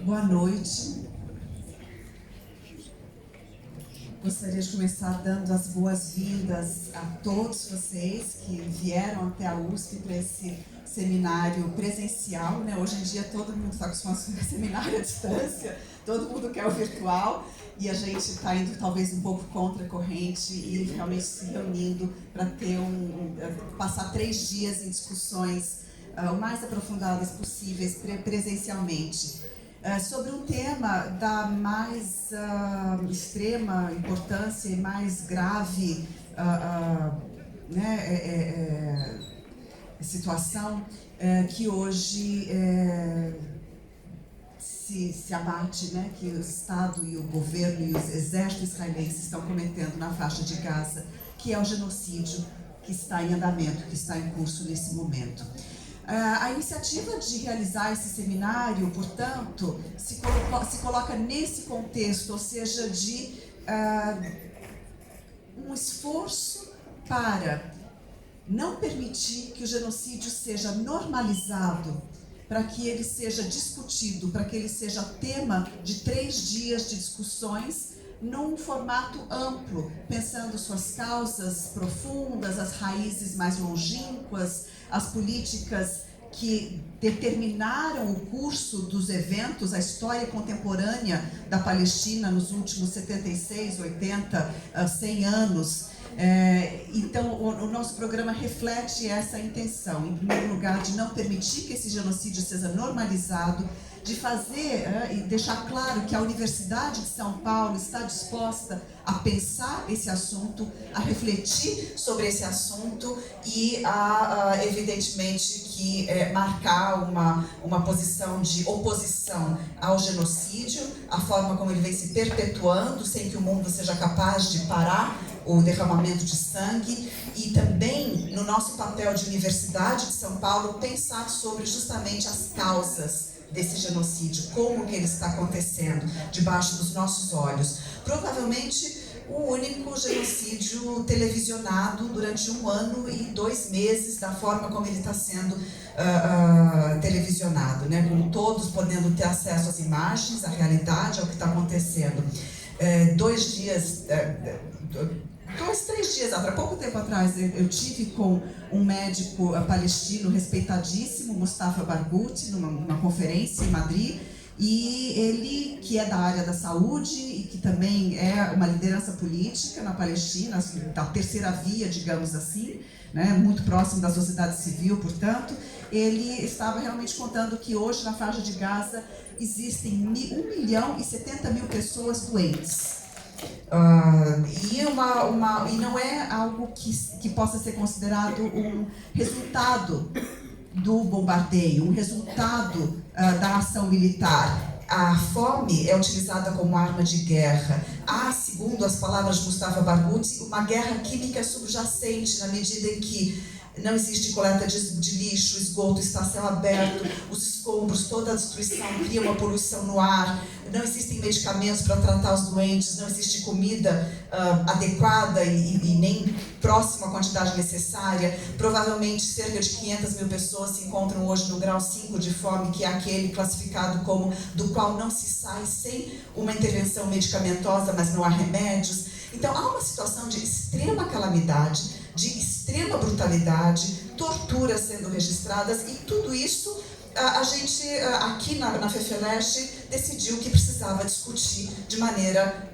Boa noite. Gostaria de começar dando as boas-vindas a todos vocês que vieram até a USP para esse seminário presencial, né? Hoje em dia todo mundo está acostumado a fazer seminário à distância, todo mundo quer o virtual e a gente está indo talvez um pouco contra a corrente e realmente se reunindo para ter passar 3 dias em discussões o mais aprofundadas possíveis presencialmente. Sobre um tema da mais extrema importância e mais grave situação que hoje se abate, né, que o Estado e o governo e os exércitos israelenses estão cometendo na faixa de Gaza, que é o genocídio que está em andamento, que está em curso nesse momento. A iniciativa de realizar esse seminário, portanto, se coloca nesse contexto, ou seja, de um esforço para não permitir que o genocídio seja normalizado, para que ele seja discutido, para que ele seja tema de 3 dias de discussões num formato amplo, pensando suas causas profundas, as raízes mais longínquas, as políticas que determinaram o curso dos eventos, a história contemporânea da Palestina nos últimos 76, 80, 100 anos. Então, o nosso programa reflete essa intenção, em primeiro lugar, de não permitir que esse genocídio seja normalizado, de fazer e deixar claro que a Universidade de São Paulo está disposta a pensar esse assunto, a refletir sobre esse assunto e a evidentemente, que marcar uma posição de oposição ao genocídio, a forma como ele vem se perpetuando, sem que o mundo seja capaz de parar o derramamento de sangue, e também, no nosso papel de Universidade de São Paulo, pensar sobre justamente as causas desse genocídio, como que ele está acontecendo debaixo dos nossos olhos. Provavelmente o único genocídio televisionado durante 1 ano e 2 meses, da forma como ele está sendo televisionado, né? Com todos podendo ter acesso às imagens, à realidade, ao que está acontecendo. 2 dias... 3 dias atrás, pouco tempo atrás, eu tive com um médico palestino respeitadíssimo, Mustafa Barghouti, numa conferência em Madrid, e ele, que é da área da saúde e que também é uma liderança política na Palestina, da terceira via, digamos assim, né, muito próximo da sociedade civil, portanto, ele estava realmente contando que hoje na faixa de Gaza existem 1.070.000 pessoas doentes. E não é algo que possa ser considerado um resultado do bombardeio, um resultado da ação militar. A fome é utilizada como arma de guerra. Há, segundo as palavras de Mustafa Barghouti, uma guerra química subjacente, na medida em que não existe coleta de lixo, o esgoto está a céu aberto, os escombros, toda a destruição cria uma poluição no ar, não existem medicamentos para tratar os doentes, não existe comida adequada e nem próxima à quantidade necessária. Provavelmente cerca de 500.000 pessoas se encontram hoje no grau 5 de fome, que é aquele classificado como do qual não se sai sem uma intervenção medicamentosa, mas não há remédios. Então há uma situação de extrema calamidade, de extrema brutalidade, torturas sendo registradas, e tudo isso a gente aqui na FEFELESH decidiu que precisava discutir de maneira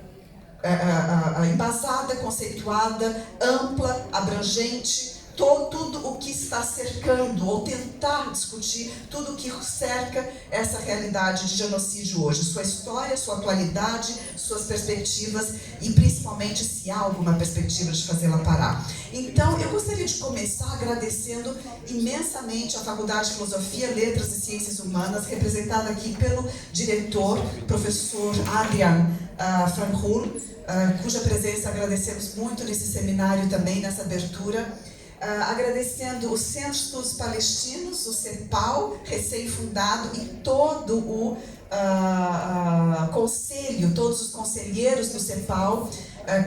embasada, conceituada, ampla, abrangente, tudo o que está cercando, ou tentar discutir tudo o que cerca essa realidade de genocídio hoje, sua história, sua atualidade, suas perspectivas e principalmente se há alguma perspectiva de fazê-la parar. Então, eu gostaria de começar agradecendo imensamente a Faculdade de Filosofia, Letras e Ciências Humanas, representada aqui pelo diretor, professor Adrian Frankhul, cuja presença agradecemos muito nesse seminário também, nessa abertura. Agradecendo o Centro de Estudos Palestinos, o CEPAL, recém-fundado, e todo o conselho, todos os conselheiros do CEPAL,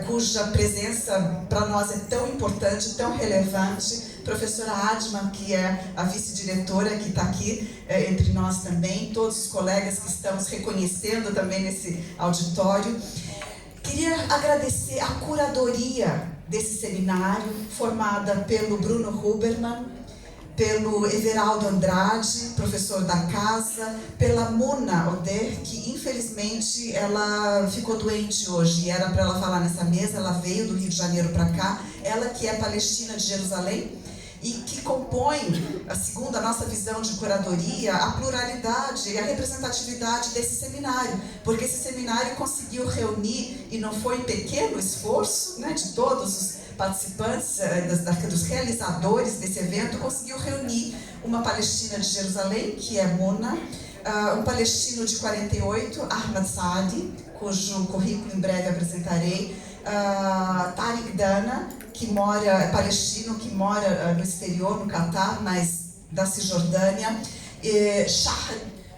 cuja presença para nós é tão importante, tão relevante, professora Adma, que é a vice-diretora, que está aqui entre nós também, todos os colegas que estamos reconhecendo também nesse auditório. Queria agradecer a curadoria desse seminário, formada pelo Bruno Huberman, pelo Everaldo Andrade, professor da casa, pela Mona Oder, que infelizmente ela ficou doente hoje, e era para ela falar nessa mesa, ela veio do Rio de Janeiro para cá, ela que é palestina de Jerusalém, e que compõe, segundo a nossa visão de curadoria, a pluralidade e a representatividade desse seminário, porque esse seminário conseguiu reunir, e não foi um pequeno esforço, né, de todos os participantes, dos realizadores desse evento, conseguiu reunir uma palestina de Jerusalém, que é Mona, um palestino de 48, Ahmad Saadi, cujo currículo em breve apresentarei, Tariq Dana, que mora, palestino, que mora no exterior, no Catar, mas da Cisjordânia,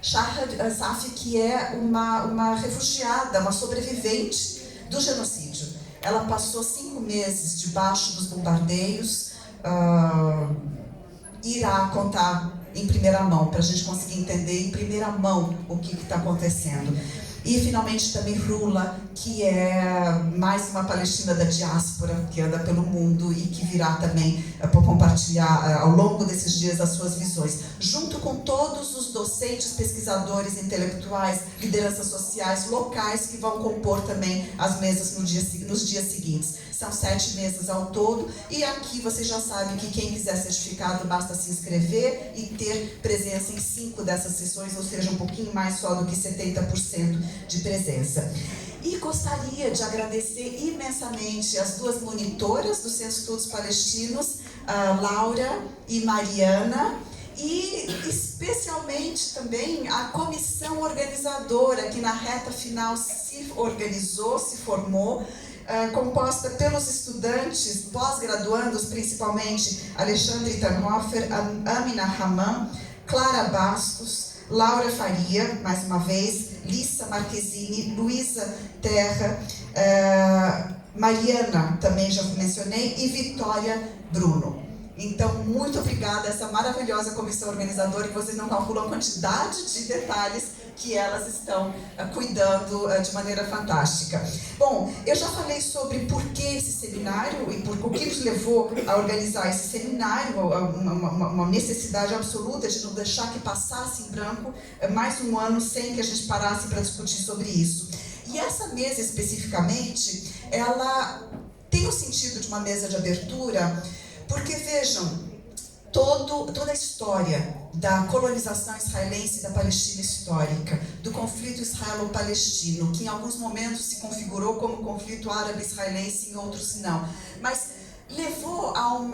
Shahad Safi, que é uma refugiada, uma sobrevivente do genocídio. Ela passou 5 meses debaixo dos bombardeios, irá contar em primeira mão, para a gente conseguir entender em primeira mão o que está acontecendo. E, finalmente, também Rula, que é mais uma palestina da diáspora, que anda pelo mundo e que virá também para compartilhar ao longo desses dias as suas visões. Junto com todos os docentes, pesquisadores, intelectuais, lideranças sociais, locais, que vão compor também as mesas nos dias seguintes. São 7 mesas ao todo, e aqui vocês já sabem que quem quiser certificado basta se inscrever e ter presença em 5 dessas sessões, ou seja, um pouquinho mais só do que 70% de presença. E gostaria de agradecer imensamente as 2 monitoras do Centro de Estudos Palestinos, Laura e Mariana, e especialmente também a comissão organizadora, que na reta final se organizou, se formou, composta pelos estudantes pós-graduandos, principalmente Alexandre Tannhofer, Amina Haman, Clara Bastos, Laura Faria, mais uma vez, Lissa Marquezine, Luísa Terra, Mariana, também já mencionei, e Vitória Bruno. Então, muito obrigada a essa maravilhosa comissão organizadora, que vocês não calculam a quantidade de detalhes que elas estão cuidando de maneira fantástica. Bom, eu já falei sobre por que esse seminário e o que nos levou a organizar esse seminário, uma necessidade absoluta de não deixar que passasse em branco mais um ano sem que a gente parasse para discutir sobre isso. E essa mesa especificamente, ela tem o sentido de uma mesa de abertura, porque vejam, toda a história da colonização israelense da Palestina histórica, do conflito israelo-palestino, que em alguns momentos se configurou como conflito árabe-israelense, em outros não, mas levou a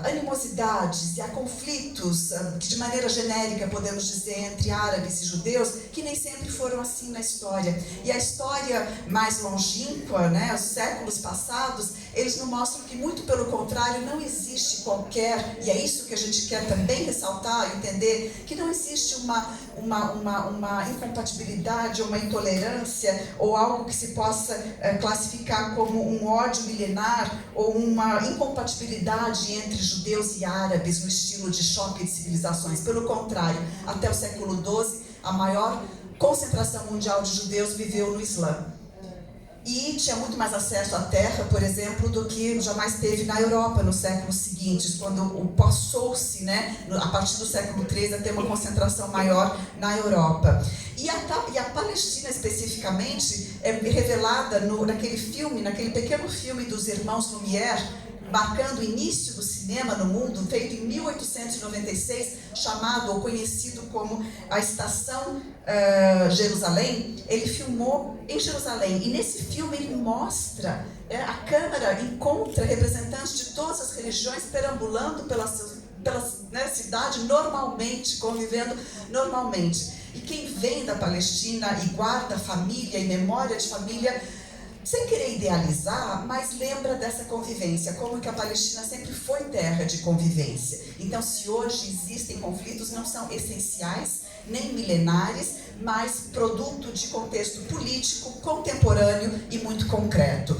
animosidades e a conflitos, que de maneira genérica podemos dizer, entre árabes e judeus, que nem sempre foram assim na história. E a história mais longínqua, né, os séculos passados, eles nos mostram que, muito pelo contrário, não existe qualquer, e é isso que a gente quer também ressaltar, entender, que não existe uma incompatibilidade, uma intolerância, ou algo que se possa classificar como um ódio milenar, ou uma incompatibilidade entre judeus e árabes no estilo de choque de civilizações. Pelo contrário, até o século XII, a maior concentração mundial de judeus viveu no Islã. E tinha muito mais acesso à terra, por exemplo, do que jamais teve na Europa nos séculos seguintes, quando passou-se, né, a partir do século XIII, a ter uma concentração maior na Europa. E a Palestina, especificamente, é revelada naquele pequeno filme dos irmãos Lumière, marcando o início do cinema no mundo, feito em 1896, chamado ou conhecido como a Estação Jerusalém. Ele filmou em Jerusalém, e nesse filme ele mostra, a câmera encontra representantes de todas as religiões perambulando pela cidade normalmente, convivendo normalmente. E quem vem da Palestina e guarda família e memória de família, sem querer idealizar, mas lembra dessa convivência, como que a Palestina sempre foi terra de convivência. Então, se hoje existem conflitos, não são essenciais, nem milenares, mas produto de contexto político, contemporâneo e muito concreto.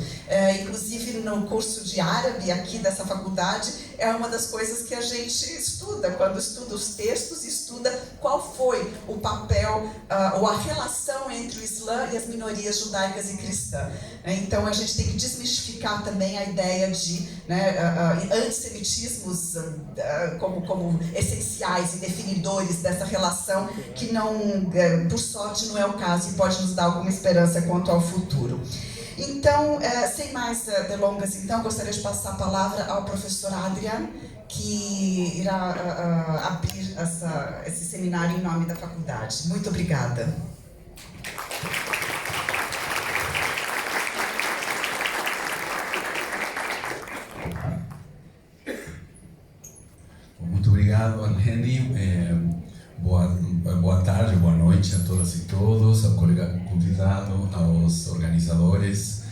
Inclusive no curso de árabe aqui dessa faculdade, é uma das coisas que a gente estuda, quando estuda os textos, estuda qual foi o papel ou a relação entre o Islã e as minorias judaicas e cristãs. Então a gente tem que desmistificar também a ideia de antissemitismos como essenciais e definidores dessa relação, que não, por sorte, não é o caso e pode nos dar alguma esperança quanto ao futuro. Então, sem mais delongas, então, gostaria de passar a palavra ao professor Adrian, que irá abrir esse seminário em nome da faculdade. Muito obrigada. Muito obrigado, Anheni. Boa tarde, boa noite a todas e todos, ao colega convidado, aos organizadores,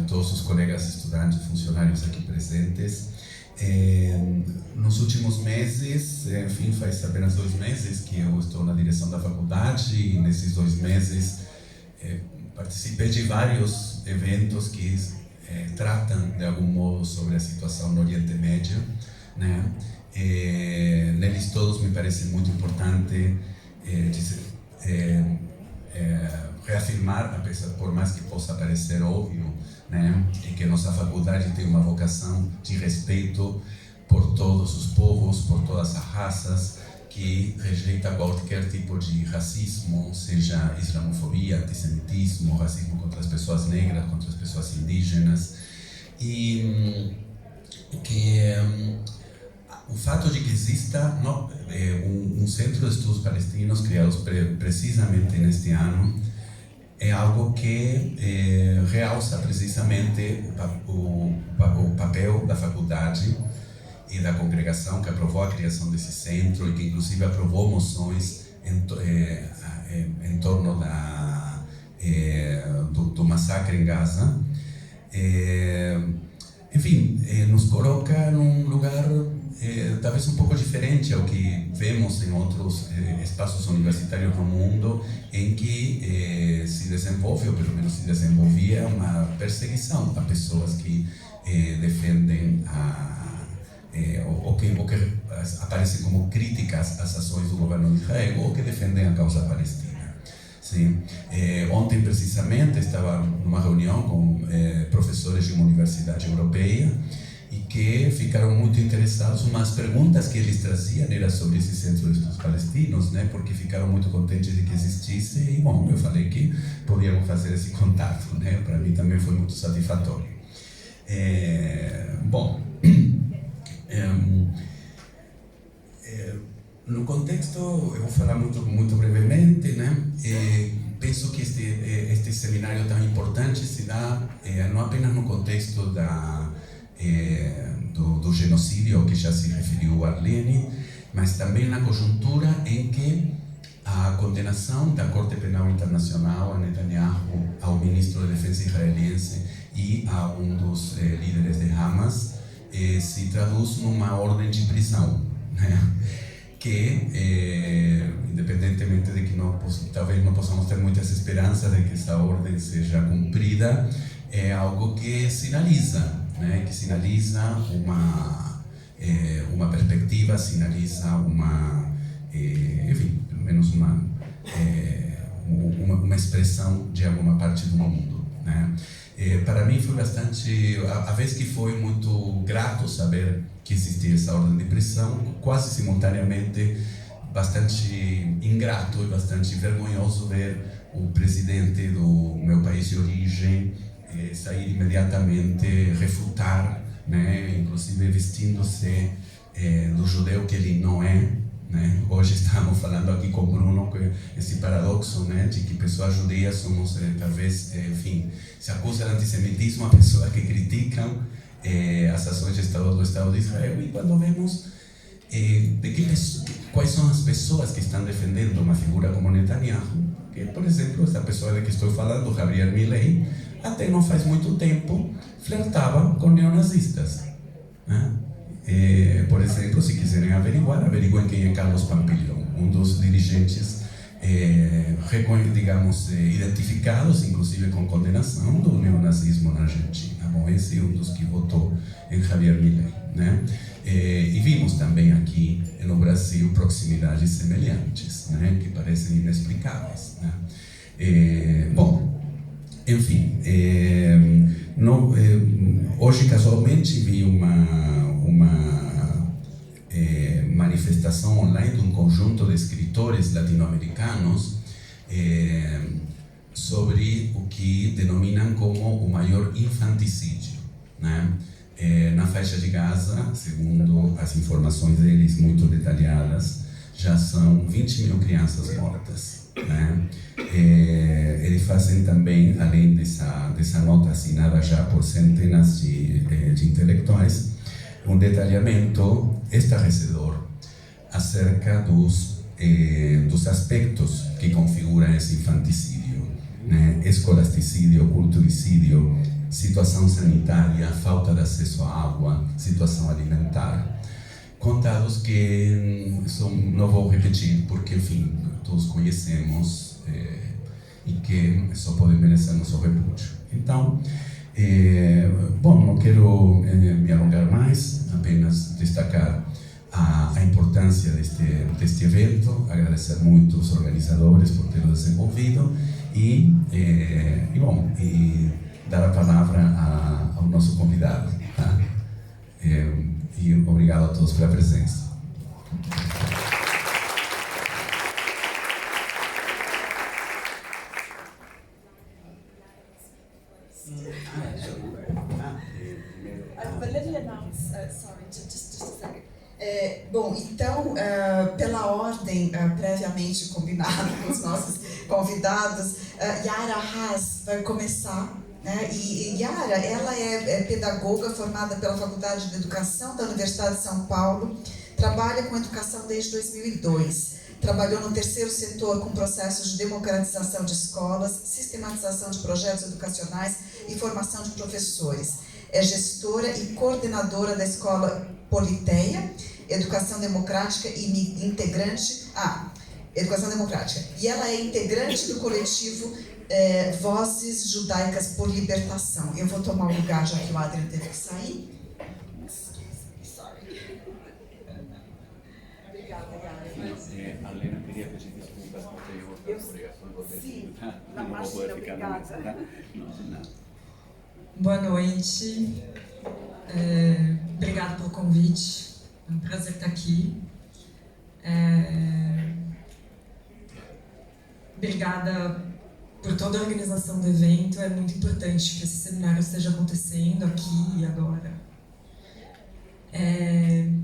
todos os colegas estudantes e funcionários aqui presentes. Nos últimos meses, enfim, faz apenas 2 meses que eu estou na direção da faculdade e nesses 2 meses participei de vários eventos que tratam de algum modo sobre a situação no Oriente Médio, né? Neles todos me parece muito importante reafirmar, por mais que possa parecer óbvio, né, que nossa faculdade tem uma vocação de respeito por todos os povos, por todas as raças, que rejeita qualquer tipo de racismo, seja islamofobia, antissemitismo, racismo contra as pessoas negras, contra as pessoas indígenas, e que o fato de que exista um centro de estudos palestinos criado precisamente neste ano é algo que realça precisamente o papel da faculdade e da congregação que aprovou a criação desse centro e que inclusive aprovou moções em torno do massacre em Gaza. Enfim, nos coloca num lugar talvez um pouco diferente ao que vemos em outros espaços universitários no mundo, em que se desenvolve, ou pelo menos se desenvolvia, uma perseguição a pessoas que defendem ou que aparecem como críticas às ações do governo de Israel ou que defendem a causa palestina. Sim. Ontem, precisamente, estava numa reunião com professores de uma universidade europeia e que ficaram muito interessados. Umas perguntas que eles traziam eram sobre esse centro de estudos palestinos, né? Porque ficaram muito contentes de que existisse e, bom, eu falei que podíamos fazer esse contato, né? Para mim também foi muito satisfatório. No contexto, eu vou falar muito brevemente, né? Penso que este seminário tão importante se dá não apenas no contexto do genocídio ao que já se referiu Arlene, mas também na conjuntura em que a condenação da Corte Penal Internacional a Netanyahu, ao ministro da Defesa israelense e a um dos líderes de Hamas se traduz numa ordem de prisão, né? Que, independentemente de que talvez não possamos ter muitas esperanças de que essa ordem seja cumprida, é algo que sinaliza, né? Que sinaliza uma perspectiva, sinaliza enfim, pelo menos uma expressão de alguma parte do mundo, né? Para mim foi bastante, a vez que foi muito grato saber que existia essa ordem de prisão, quase simultaneamente bastante ingrato e bastante vergonhoso ver o presidente do meu país de origem sair imediatamente, refutar, né, inclusive vestindo-se do judeu que ele não é, né? Hoje estamos falando aqui com Bruno esse paradoxo, né, de que pessoas judias somos talvez, enfim, se acusa de antissemitismo a pessoas que criticam as ações do Estado de Israel, e quando vemos quais são as pessoas que estão defendendo uma figura como Netanyahu, que, por exemplo, essa pessoa de que estou falando, Javier Milei, até não faz muito tempo flertava com neonazistas, né? Por exemplo, se quiserem averiguem quem é Carlos Pampilho, um dos dirigentes digamos, identificados, inclusive com condenação do neonazismo na Argentina. Bom, esse é um dos que votou em Javier Milei, né? E vimos também aqui no Brasil proximidades semelhantes, né? Que parecem inexplicáveis, né? Bom, enfim, hoje casualmente vi uma manifestação online de um conjunto de escritores latino-americanos sobre o que denominam como o maior infanticídio, né? Na faixa de Gaza, segundo as informações deles muito detalhadas, já são 20 mil crianças mortas, né? Eles fazem também, além dessa nota assinada já por centenas de intelectuais, um detalhamento estarrecedor acerca dos aspectos que configuram esse infanticídio, né? Escolasticídio, culturicídio, situação sanitária, falta de acesso à água, situação alimentar. Contados que não vou repetir, porque, enfim, todos conhecemos e que só podem merecer nosso repúdio. Então, bom, não quero me alongar mais, apenas destacar a importância deste evento, agradecer muito os organizadores por tê-lo desenvolvido e dar a palavra ao nosso convidado, tá? E obrigado a todos pela presença. But let me announce, sorry, just a second. Bom, então, pela ordem previamente combinada com os nossos convidados, Yara Haas vai começar, né? E Yara, ela é pedagoga formada pela Faculdade de Educação da Universidade de São Paulo, trabalha com educação desde 2002. Trabalhou no terceiro setor com processos de democratização de escolas, sistematização de projetos educacionais e formação de professores. É gestora e coordenadora da Escola Politeia, Educação Democrática e integrante... Educação Democrática. E ela é integrante do coletivo Vozes Judaicas por Libertação. Eu vou tomar o lugar, já que o Adrian teve que sair. A Lena queria pedir desculpas porque eu vou poder ficar na mesa, tá? Não. Boa noite, obrigada pelo convite, é um prazer estar aqui. Obrigada por toda a organização do evento, é muito importante que esse seminário esteja acontecendo aqui e agora.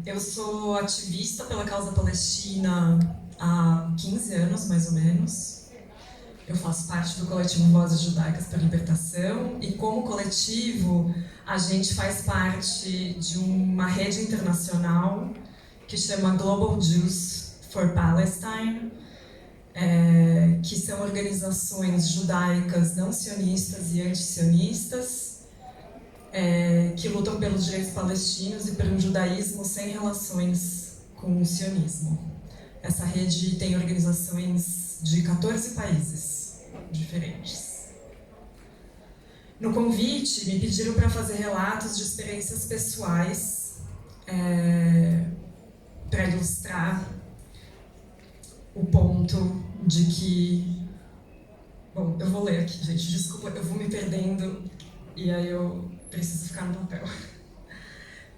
Eu sou ativista pela causa palestina há 15 anos, mais ou menos. Eu faço parte do coletivo Vozes Judaicas por Libertação e, como coletivo, a gente faz parte de uma rede internacional que chama Global Jews for Palestine, que são organizações judaicas não sionistas e antisionistas que lutam pelos direitos palestinos e por um judaísmo sem relações com o sionismo. Essa rede tem organizações de 14 países diferentes. No convite, me pediram para fazer relatos de experiências pessoais para ilustrar o ponto de que... Bom, eu vou ler aqui, gente, desculpa, eu vou me perdendo e aí eu preciso ficar no papel.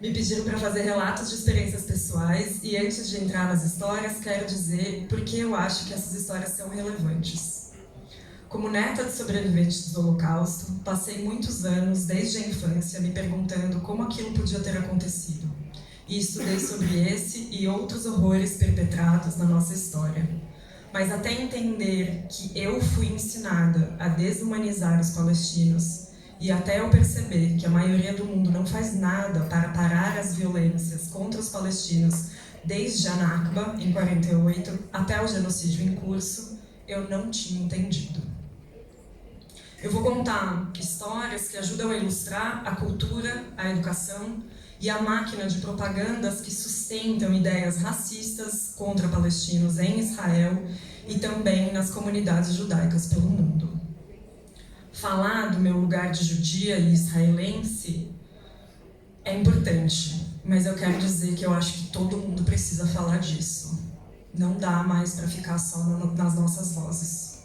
Me pediram para fazer relatos de experiências pessoais e, antes de entrar nas histórias, quero dizer por que eu acho que essas histórias são relevantes. Como neta de sobreviventes do Holocausto, passei muitos anos, desde a infância, me perguntando como aquilo podia ter acontecido. E estudei sobre esse e outros horrores perpetrados na nossa história. Mas até entender que eu fui ensinada a desumanizar os palestinos, e até eu perceber que a maioria do mundo não faz nada para parar as violências contra os palestinos, desde a Nakba, em 48, até o genocídio em curso, eu não tinha entendido. Eu vou contar histórias que ajudam a ilustrar a cultura, a educação e a máquina de propagandas que sustentam ideias racistas contra palestinos em Israel e também nas comunidades judaicas pelo mundo. Falar do meu lugar de judia e israelense é importante, mas eu quero dizer que eu acho que todo mundo precisa falar disso. Não dá mais para ficar só nas nossas vozes.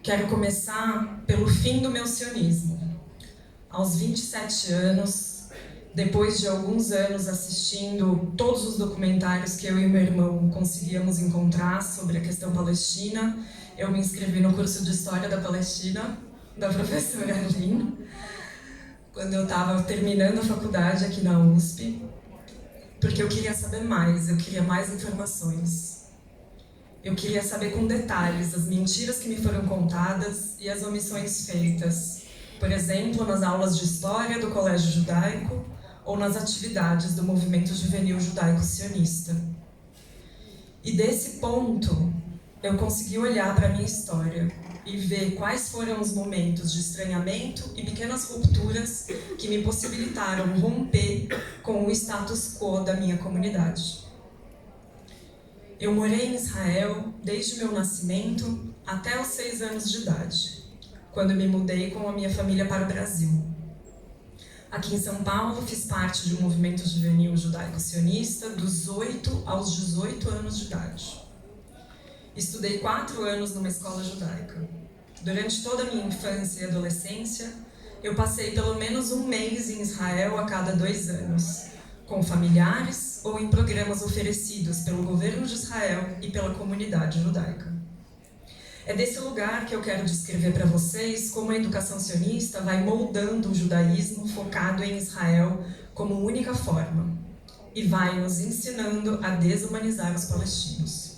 Quero começar pelo fim do meu sionismo. Aos 27 anos, depois de alguns anos assistindo todos os documentários que eu e meu irmão conseguíamos encontrar sobre a questão palestina, eu me inscrevi no curso de História da Palestina, da professora Arlene, quando eu estava terminando a faculdade aqui na USP, porque eu queria saber mais, eu queria mais informações. Eu queria saber com detalhes as mentiras que me foram contadas e as omissões feitas, por exemplo, nas aulas de História do Colégio Judaico ou nas atividades do Movimento Juvenil Judaico-Sionista. E desse ponto, eu consegui olhar para a minha história e ver quais foram os momentos de estranhamento e pequenas rupturas que me possibilitaram romper com o status quo da minha comunidade. Eu morei em Israel desde meu nascimento até os 6 anos de idade, quando me mudei com a minha família para o Brasil. Aqui em São Paulo, fiz parte de um movimento juvenil judaico-sionista dos 8 aos 18 anos de idade. Estudei 4 anos numa escola judaica. Durante toda a minha infância e adolescência, eu passei pelo menos um mês em Israel a cada 2 anos, com familiares ou em programas oferecidos pelo governo de Israel e pela comunidade judaica. É desse lugar que eu quero descrever para vocês como a educação sionista vai moldando o judaísmo focado em Israel como única forma e vai nos ensinando a desumanizar os palestinos.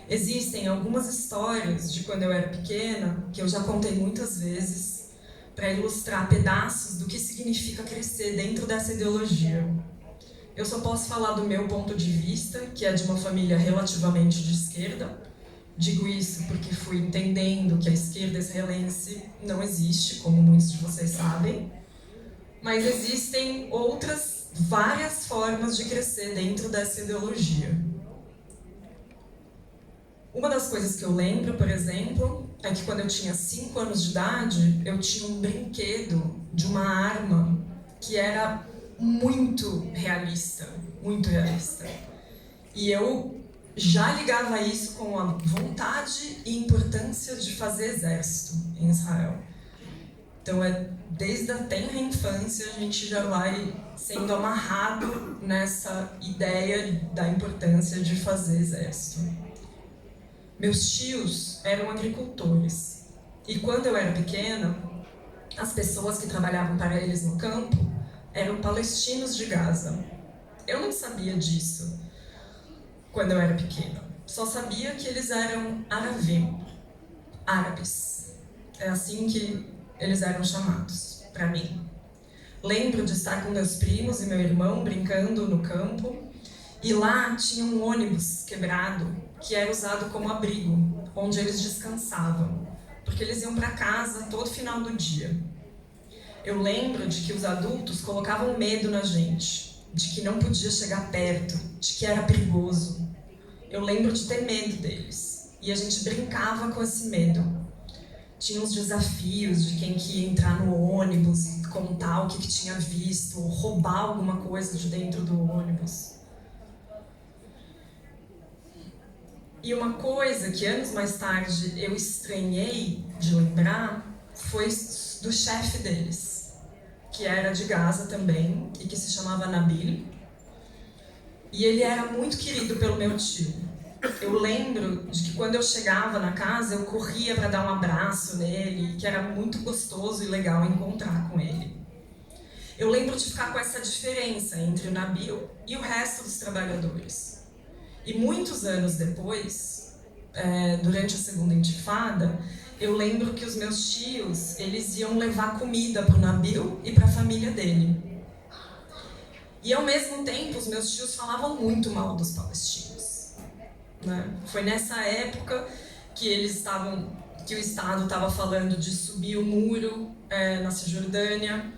Existem algumas histórias de quando eu era pequena, que eu já contei muitas vezes, para ilustrar pedaços do que significa crescer dentro dessa ideologia. Eu só posso falar do meu ponto de vista, que é de uma família relativamente de esquerda. Digo isso porque fui entendendo que a esquerda israelense não existe, como muitos de vocês sabem, mas existem outras várias formas de crescer dentro dessa ideologia. Uma das coisas que eu lembro, por exemplo, é que quando eu tinha 5 anos de idade, eu tinha um brinquedo de uma arma que era muito realista, muito realista. E eu já ligava isso com a vontade e importância de fazer exército em Israel. Então, desde a tenra infância, a gente já vai sendo amarrado nessa ideia da importância de fazer exército. Meus tios eram agricultores, e quando eu era pequena, as pessoas que trabalhavam para eles no campo eram palestinos de Gaza. Eu não sabia disso quando eu era pequena. Só sabia que eles eram aravim, árabes. É assim que eles eram chamados, para mim. Lembro de estar com meus primos e meu irmão brincando no campo, e lá tinha um ônibus quebrado que era usado como abrigo, onde eles descansavam, porque eles iam para casa todo final do dia. Eu lembro de que os adultos colocavam medo na gente, de que não podia chegar perto, de que era perigoso. Eu lembro de ter medo deles, e a gente brincava com esse medo. Tinha uns desafios de quem que ia entrar no ônibus e contar o que tinha visto, ou roubar alguma coisa de dentro do ônibus. E uma coisa que anos mais tarde eu estranhei de lembrar foi do chefe deles, que era de Gaza também e que se chamava Nabil. E ele era muito querido pelo meu tio. Eu lembro de que quando eu chegava na casa eu corria para dar um abraço nele, que era muito gostoso e legal encontrar com ele. Eu lembro de ficar com essa diferença entre o Nabil e o resto dos trabalhadores. E muitos anos depois, durante a segunda intifada, eu lembro que os meus tios, eles iam levar comida para o Nabil e para a família dele. E ao mesmo tempo, os meus tios falavam muito mal dos palestinos, né? Foi nessa época que que o Estado estava falando de subir o muro na Cisjordânia.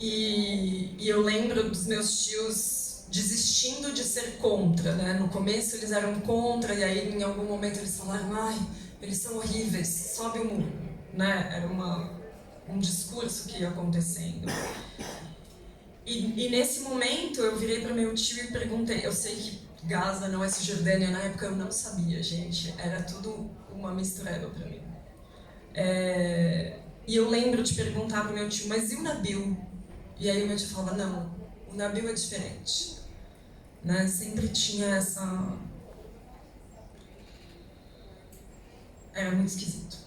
E eu lembro dos meus tios desistindo de ser contra, né? No começo eles eram contra e aí em algum momento eles falaram, ai, eles são horríveis, sobe o muro, né? Era um discurso que ia acontecendo. E nesse momento eu virei para meu tio e perguntei, eu sei que Gaza não é Cisjordânia, na época eu não sabia, gente, era tudo uma mistureba para mim. E eu lembro de perguntar para o meu tio, mas e o Nabil? E aí o meu tio falava, não, o Nabil é diferente. Né? Sempre tinha essa... Era muito esquisito.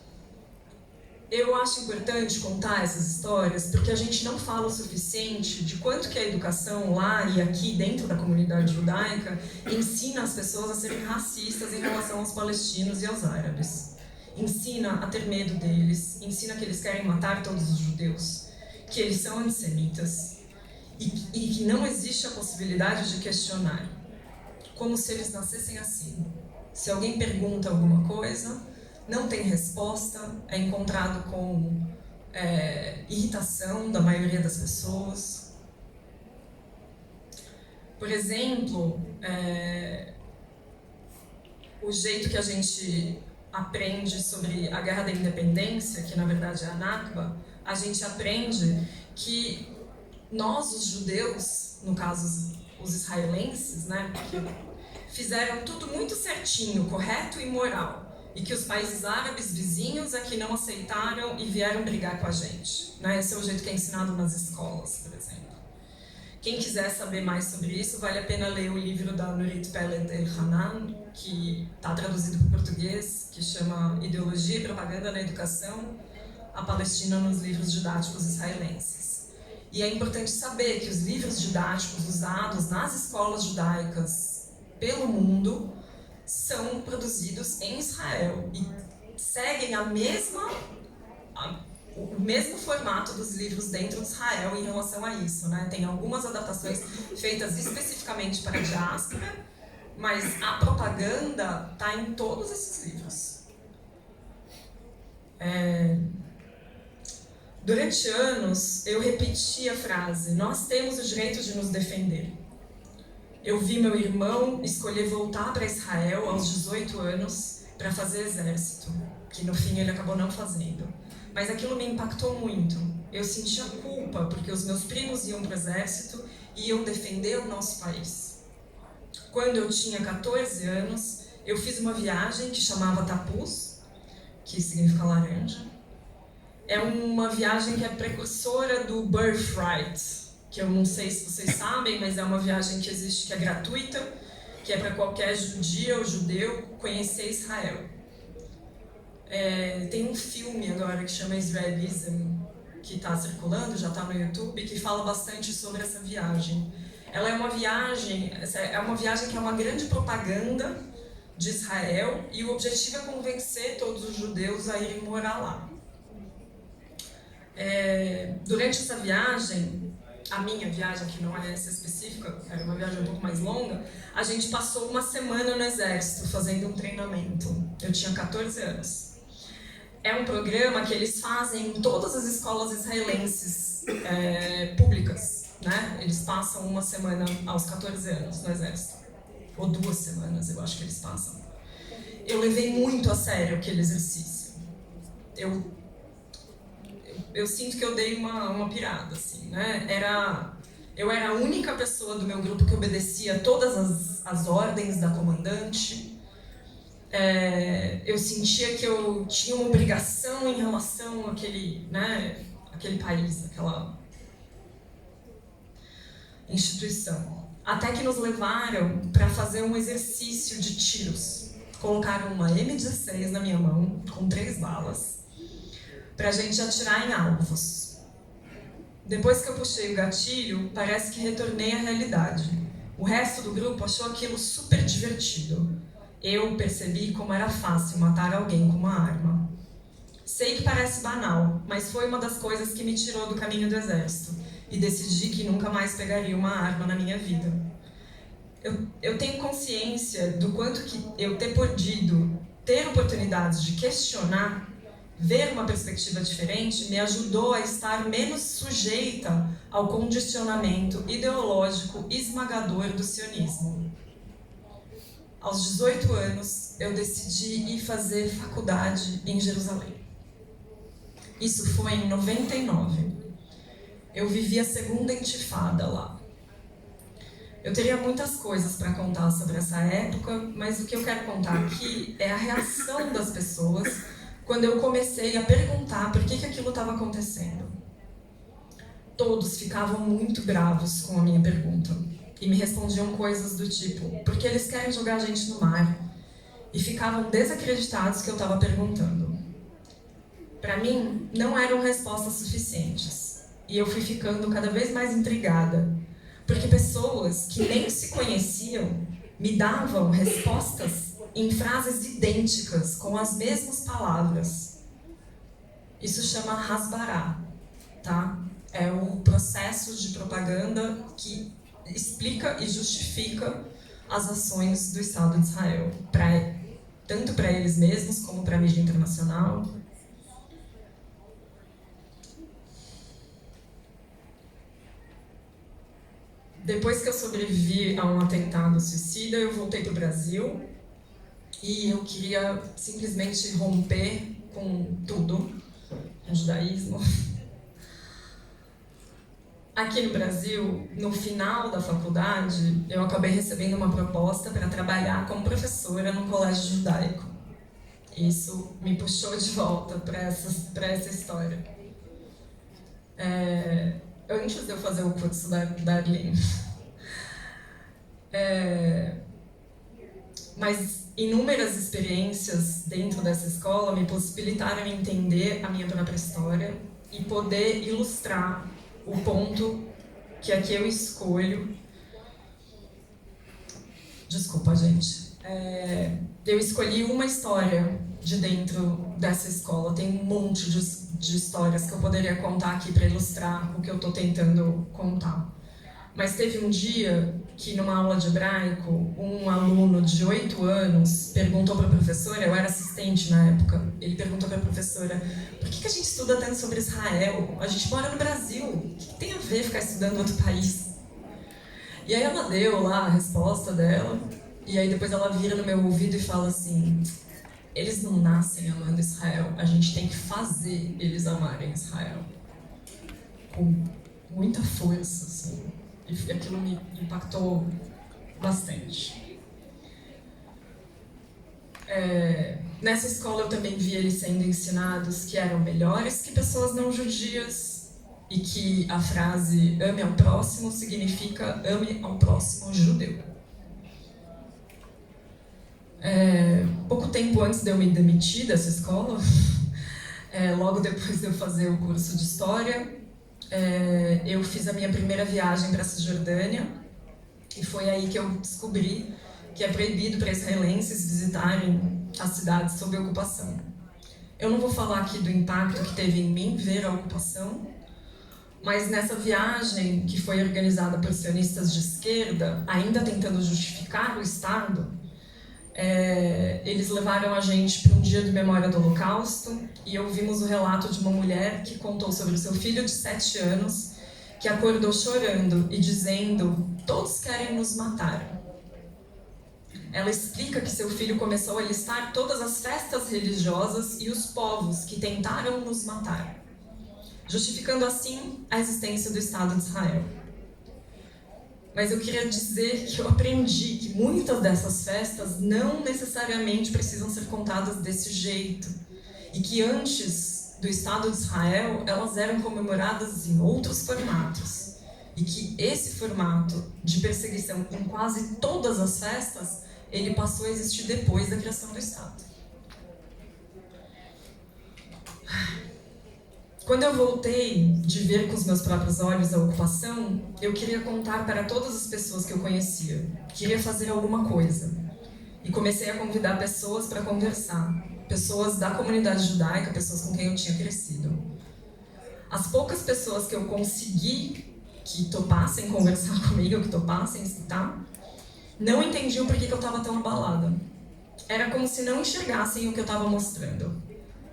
Eu acho importante contar essas histórias porque a gente não fala o suficiente de quanto que a educação lá e aqui dentro da comunidade judaica ensina as pessoas a serem racistas em relação aos palestinos e aos árabes. Ensina a ter medo deles, ensina que eles querem matar todos os judeus, que eles são antissemitas e que não existe a possibilidade de questionar, como se eles nascessem assim. Se alguém pergunta alguma coisa, não tem resposta, é encontrado com irritação da maioria das pessoas. Por exemplo, o jeito que a gente aprende sobre a Guerra da Independência, que na verdade é a Nakba, a gente aprende que nós, os judeus, no caso os israelenses, né, fizeram tudo muito certinho, correto e moral, e que os países árabes vizinhos é que não aceitaram e vieram brigar com a gente. Né? Esse é o jeito que é ensinado nas escolas, por exemplo. Quem quiser saber mais sobre isso, vale a pena ler o livro da Nurit Peled El-Hanan, que está traduzido para o português, que chama Ideologia e Propaganda na Educação, a Palestina nos livros didáticos israelenses. E é importante saber que os livros didáticos usados nas escolas judaicas pelo mundo são produzidos em Israel e seguem o mesmo formato dos livros dentro de Israel em relação a isso, né? Tem algumas adaptações feitas especificamente para a diáspora, mas a propaganda está em todos esses livros. Durante anos, eu repeti a frase, nós temos o direito de nos defender. Eu vi meu irmão escolher voltar para Israel aos 18 anos para fazer exército, que no fim ele acabou não fazendo. Mas aquilo me impactou muito. Eu sentia culpa porque os meus primos iam para o exército e iam defender o nosso país. Quando eu tinha 14 anos, eu fiz uma viagem que chamava Tapuz, que significa laranja. É uma viagem que é precursora do Birthright, que eu não sei se vocês sabem, mas é uma viagem que existe, que é gratuita, que é para qualquer judia ou judeu conhecer Israel. Tem um filme agora que chama Israelism, que está circulando, já está no YouTube, que fala bastante sobre essa viagem. Ela é uma viagem que é uma grande propaganda de Israel e o objetivo é convencer todos os judeus a irem morar lá. Durante essa viagem, a minha viagem, que não é essa específica, era uma viagem um pouco mais longa, a gente passou uma semana no exército fazendo um treinamento. Eu tinha 14 anos. É um programa que eles fazem em todas as escolas israelenses públicas, né? Eles passam uma semana aos 14 anos no exército. Ou 2 semanas, eu acho que eles passam. Eu levei muito a sério aquele exercício. Eu sinto que eu dei uma pirada, assim, né? Eu era a única pessoa do meu grupo que obedecia todas as ordens da comandante. Eu sentia que eu tinha uma obrigação em relação àquele, né, àquele país, àquela instituição. Até que nos levaram para fazer um exercício de tiros. Colocaram uma M16 na minha mão, com 3 balas, para a gente atirar em alvos. Depois que eu puxei o gatilho, parece que retornei à realidade. O resto do grupo achou aquilo super divertido. Eu percebi como era fácil matar alguém com uma arma. Sei que parece banal, mas foi uma das coisas que me tirou do caminho do exército e decidi que nunca mais pegaria uma arma na minha vida. Eu tenho consciência do quanto que eu ter podido ter oportunidades de questionar ver uma perspectiva diferente me ajudou a estar menos sujeita ao condicionamento ideológico esmagador do sionismo. Aos 18 anos, eu decidi ir fazer faculdade em Jerusalém. Isso foi em 99. Eu vivi a segunda intifada lá. Eu teria muitas coisas para contar sobre essa época, mas o que eu quero contar aqui é a reação das pessoas quando eu comecei a perguntar por que aquilo estava acontecendo. Todos ficavam muito bravos com a minha pergunta e me respondiam coisas do tipo, porque eles querem jogar a gente no mar, e ficavam desacreditados que eu estava perguntando. Para mim, não eram respostas suficientes, e eu fui ficando cada vez mais intrigada, porque pessoas que nem se conheciam me davam respostas em frases idênticas, com as mesmas palavras. Isso chama hasbará, tá? É o processo de propaganda que explica e justifica as ações do Estado de Israel, tanto para eles mesmos como para a mídia internacional. Depois que eu sobrevivi a um atentado suicida, eu voltei para o Brasil e eu queria simplesmente romper com tudo, com o judaísmo. Aqui no Brasil, no final da faculdade, eu acabei recebendo uma proposta para trabalhar como professora num colégio judaico. Isso me puxou de volta para essa história. Antes de eu fazer o curso da Arlene. Mas inúmeras experiências dentro dessa escola me possibilitaram entender a minha própria história e poder ilustrar o ponto que aqui eu escolho. Desculpa, gente. Eu escolhi uma história de dentro dessa escola. Tem um monte de histórias que eu poderia contar aqui para ilustrar o que eu estou tentando contar. Mas teve um dia que, numa aula de hebraico, um aluno de 8 anos perguntou para a professora, eu era assistente na época, ele perguntou para a professora, por que a gente estuda tanto sobre Israel? A gente mora no Brasil, o que tem a ver ficar estudando outro país? E aí ela deu lá a resposta dela, e aí depois ela vira no meu ouvido e fala assim, eles não nascem amando Israel, a gente tem que fazer eles amarem Israel. Com muita força, assim. E aquilo me impactou bastante. Nessa escola eu também vi eles sendo ensinados que eram melhores que pessoas não judias e que a frase ame ao próximo significa ame ao próximo judeu. Pouco tempo antes de eu me demitir dessa escola, logo depois de eu fazer o curso de História, eu fiz a minha primeira viagem para a Cisjordânia e foi aí que eu descobri que é proibido para israelenses visitarem as cidades sob ocupação. Eu não vou falar aqui do impacto que teve em mim ver a ocupação, mas nessa viagem que foi organizada por sionistas de esquerda, ainda tentando justificar o Estado, eles levaram a gente para um dia de memória do Holocausto e ouvimos o relato de uma mulher que contou sobre o seu filho de 7 anos que acordou chorando e dizendo, todos querem nos matar. Ela explica que seu filho começou a listar todas as festas religiosas e os povos que tentaram nos matar, justificando assim a existência do Estado de Israel. Mas eu queria dizer que eu aprendi que muitas dessas festas não necessariamente precisam ser contadas desse jeito. E que antes do Estado de Israel, elas eram comemoradas em outros formatos. E que esse formato de perseguição em quase todas as festas, ele passou a existir depois da criação do Estado. Quando eu voltei de ver com os meus próprios olhos a ocupação, eu queria contar para todas as pessoas que eu conhecia. Queria fazer alguma coisa. E comecei a convidar pessoas para conversar. Pessoas da comunidade judaica, pessoas com quem eu tinha crescido. As poucas pessoas que eu consegui que topassem conversar comigo, que topassem escutar, não entendiam por que eu estava tão abalada. Era como se não enxergassem o que eu estava mostrando.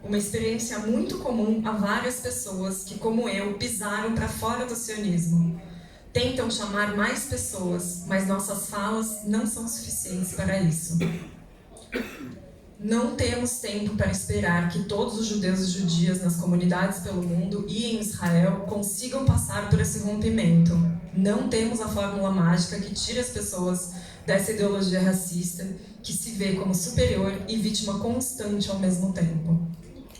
uma experiência muito comum a várias pessoas que, como eu, pisaram para fora do sionismo. Tentam chamar mais pessoas, mas nossas falas não são suficientes para isso. Não temos tempo para esperar que todos os judeus e judias nas comunidades pelo mundo e em Israel consigam passar por esse rompimento. Não temos a fórmula mágica que tire as pessoas dessa ideologia racista que se vê como superior e vítima constante ao mesmo tempo.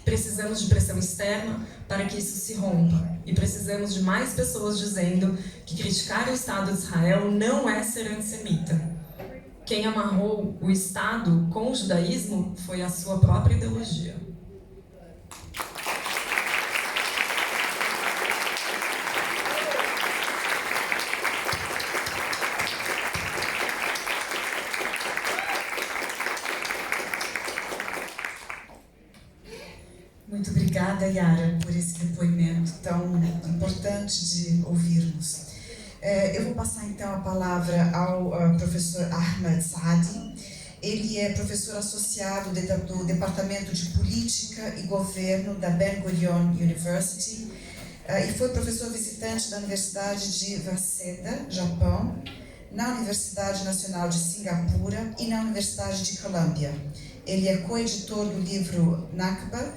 Precisamos de pressão externa para que isso se rompa. E precisamos de mais pessoas dizendo que criticar o Estado de Israel não é ser antissemita. Quem amarrou o Estado com o judaísmo foi a sua própria ideologia. Muito obrigada, Yara, por esse depoimento tão importante de ouvirmos. Eu vou passar então a palavra ao professor Ahmed Saadi. Ele é professor associado do Departamento de Política e Governo da Ben Gurion University e foi professor visitante da Universidade de Waseda, Japão, na Universidade Nacional de Singapura e na Universidade de Columbia. Ele é coeditor do livro Nakba,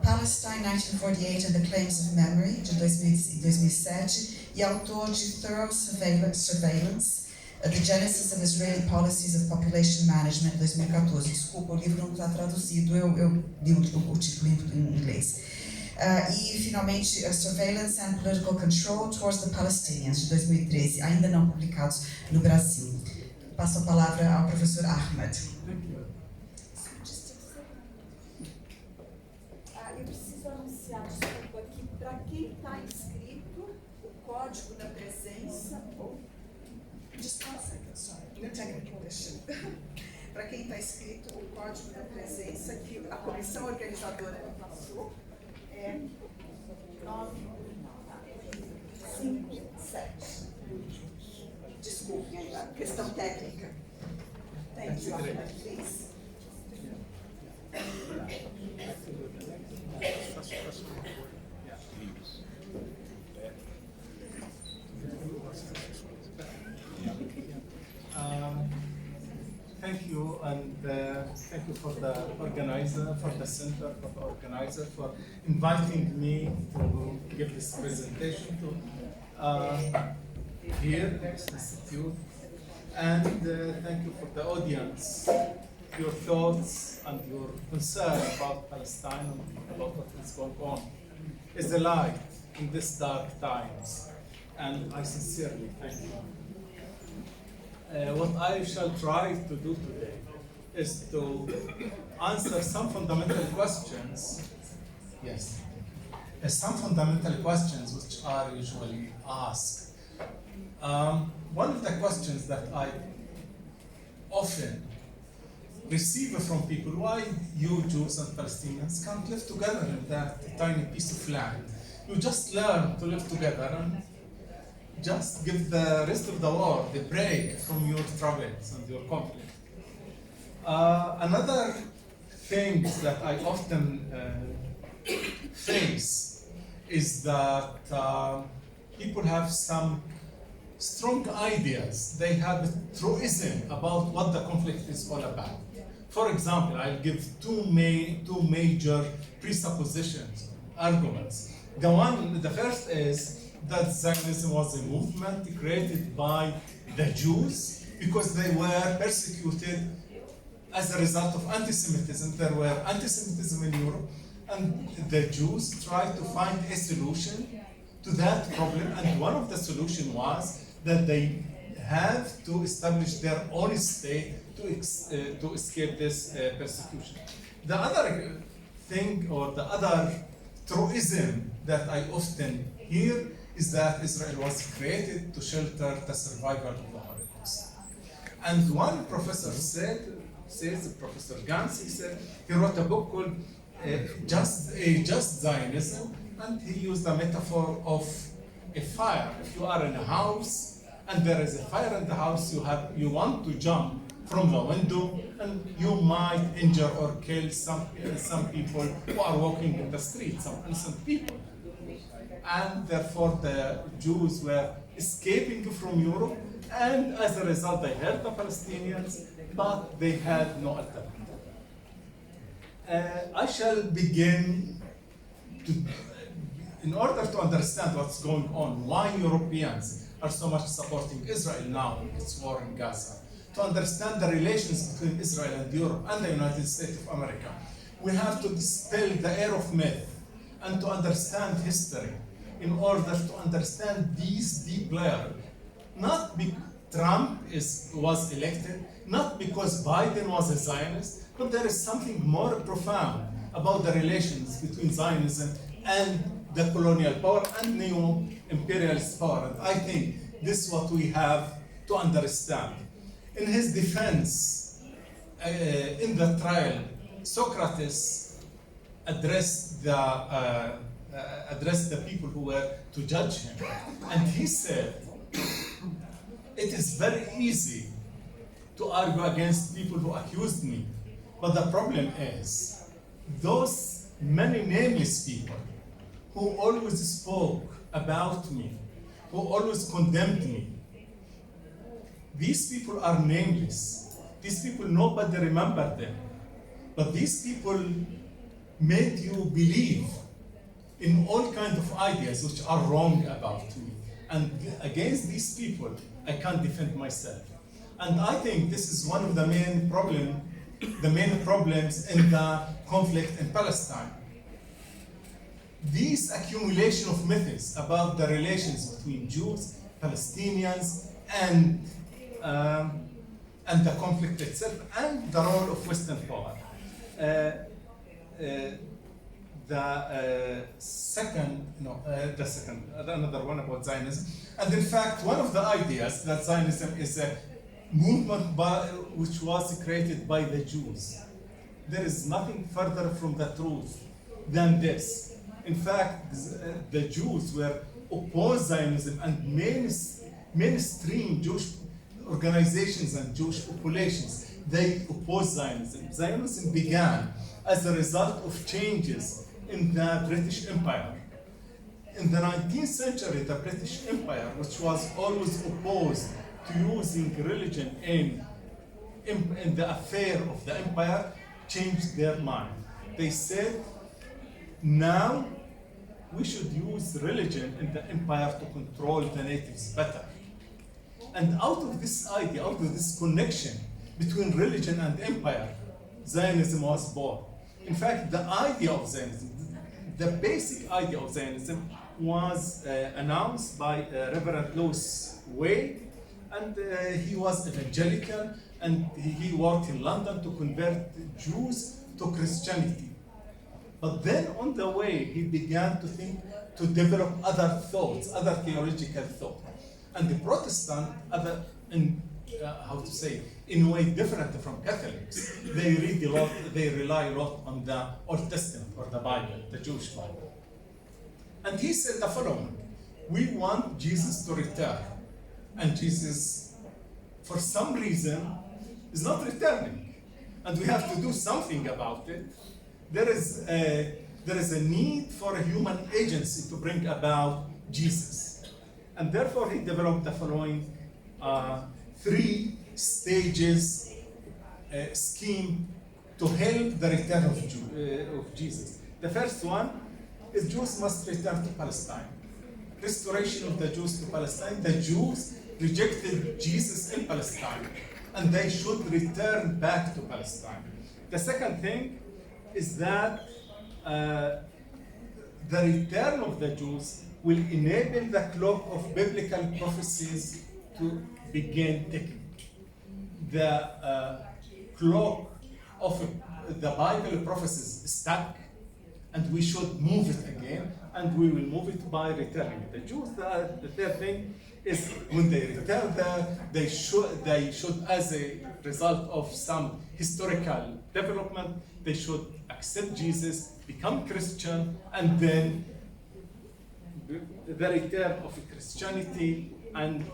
Palestine 1948 and the Claims of Memory, de 2007, e autor de Thorough Surveillance, The Genesis of Israeli Policies of Population Management, de 2014. Desculpa, o livro não está traduzido, eu li o título em inglês. E, finalmente, Surveillance and Political Control Towards the Palestinians, de 2013, ainda não publicados no Brasil. Passo a palavra ao professor Ahmed. Eu preciso anunciar, desculpa, que para quem está inscrito, o código da presença... Just one second, sorry. No technical issue. Para quem está inscrito, o código da presença que a comissão organizadora me passou é 957. Desculpe, a questão técnica. Thank you, Ahmed, please. Thank you, and thank you for the organizer, for the center, for the organizer, for inviting me to give this presentation to here in this institute. And thank you for the audience, your thoughts and your concern about Palestine and about what is going on is a light in these dark times, and I sincerely thank you. What I shall try to do today is to answer some fundamental questions. Yes, some fundamental questions which are usually asked. One of the questions that I often receive from people: why you Jews and Palestinians can't live together in that tiny piece of land? You just learn to live together and just give the rest of the world a break from your troubles and your conflict. Another thing that I often face is that people have some strong ideas. They have a truism about what the conflict is all about. For example, I'll give two major presuppositions, arguments. The first is that Zionism was a movement created by the Jews because they were persecuted as a result of anti-Semitism. There were anti-Semitism in Europe, and the Jews tried to find a solution to that problem, and one of the solutions was that they have to establish their own state to escape this persecution. The other thing, or the other truism that I often hear, is that Israel was created to shelter the survival of the Holocaust. And one professor says, Professor Gantz, he wrote a book called Just Zionism, and he used the metaphor of a fire. If you are in a house and there is a fire in the house, you want to jump from the window, and you might injure or kill some people who are walking in the street, some innocent people. And therefore the Jews were escaping from Europe, and as a result they helped the Palestinians, but they had no alternative. I shall begin in order to understand what's going on, why Europeans are so much supporting Israel now in its war in Gaza, to understand the relations between Israel and Europe and the United States of America, we have to dispel the air of myth and to understand history in order to understand these deep layers. Not because Trump was elected, not because Biden was a Zionist, but there is something more profound about the relations between Zionism and the colonial power and neo-imperialist power. And I think this is what we have to understand. In his defense, in the trial, Socrates addressed the people who were to judge him. And he said, it is very easy to argue against people who accused me. But the problem is, those many nameless people who always spoke about me, who always condemned me, these people are nameless. These people, nobody remembered them. But these people made you believe in all kinds of ideas which are wrong about me. And against these people, I can't defend myself. And I think this is one of the main problems in the conflict in Palestine. This accumulation of myths about the relations between Jews, Palestinians, and the conflict itself, and the role of Western power. Another one about Zionism. And in fact, one of the ideas that Zionism is a movement which was created by the Jews. There is nothing further from the truth than this. In fact, the Jews were opposed Zionism, and mainstream Jewish organizations and Jewish populations, they opposed Zionism. Zionism began as a result of changes in the British Empire. In the 19th century, the British Empire, which was always opposed to using religion in the affair of the empire, changed their mind. They said, now we should use religion in the empire to control the natives better. And out of this idea, out of this connection between religion and empire, Zionism was born. In fact, the idea of Zionism, the basic idea of Zionism was announced by Reverend Louis Wade, and he was evangelical, and he worked in London to convert Jews to Christianity. But then on the way, he began to think, to develop other thoughts, other theological thoughts. And the Protestant, in a way different from Catholics, they read a lot, they rely a lot on the Old Testament or the Bible, the Jewish Bible. And he said the following: we want Jesus to return, and Jesus, for some reason, is not returning, and we have to do something about it. There is a need for a human agency to bring about Jesus, and therefore he developed the following 3 stages scheme to help the return of Jesus. The first one is Jews must return to Palestine. Restoration of the Jews to Palestine. The Jews rejected Jesus in Palestine, and they should return back to Palestine. The second thing is that the return of the Jews will enable the clock of biblical prophecies to begin ticking. The clock of the Bible prophecies is stuck, and we should move it again, and we will move it by returning the Jews. The third thing is when they return there, they should, as a result of some historical development, they should accept Jesus, become Christian, and then the return of Christianity and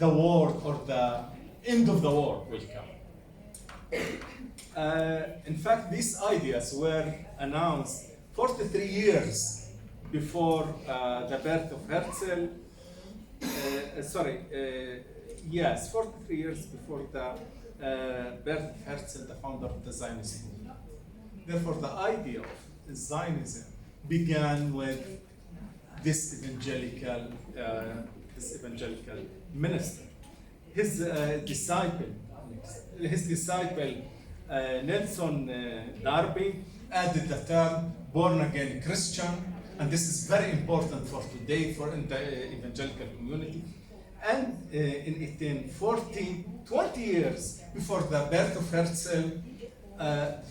the war or the end of the war will come. In fact, these ideas were announced 43 years before the birth of Herzl. 43 years before the birth of Herzl, the founder of the Zionist movement. Therefore, the idea of Zionism began with this evangelical minister. His disciple Nelson Darby added the term born-again Christian, and this is very important for today in the evangelical community. And in 1840, 20 years before the birth of Herzl,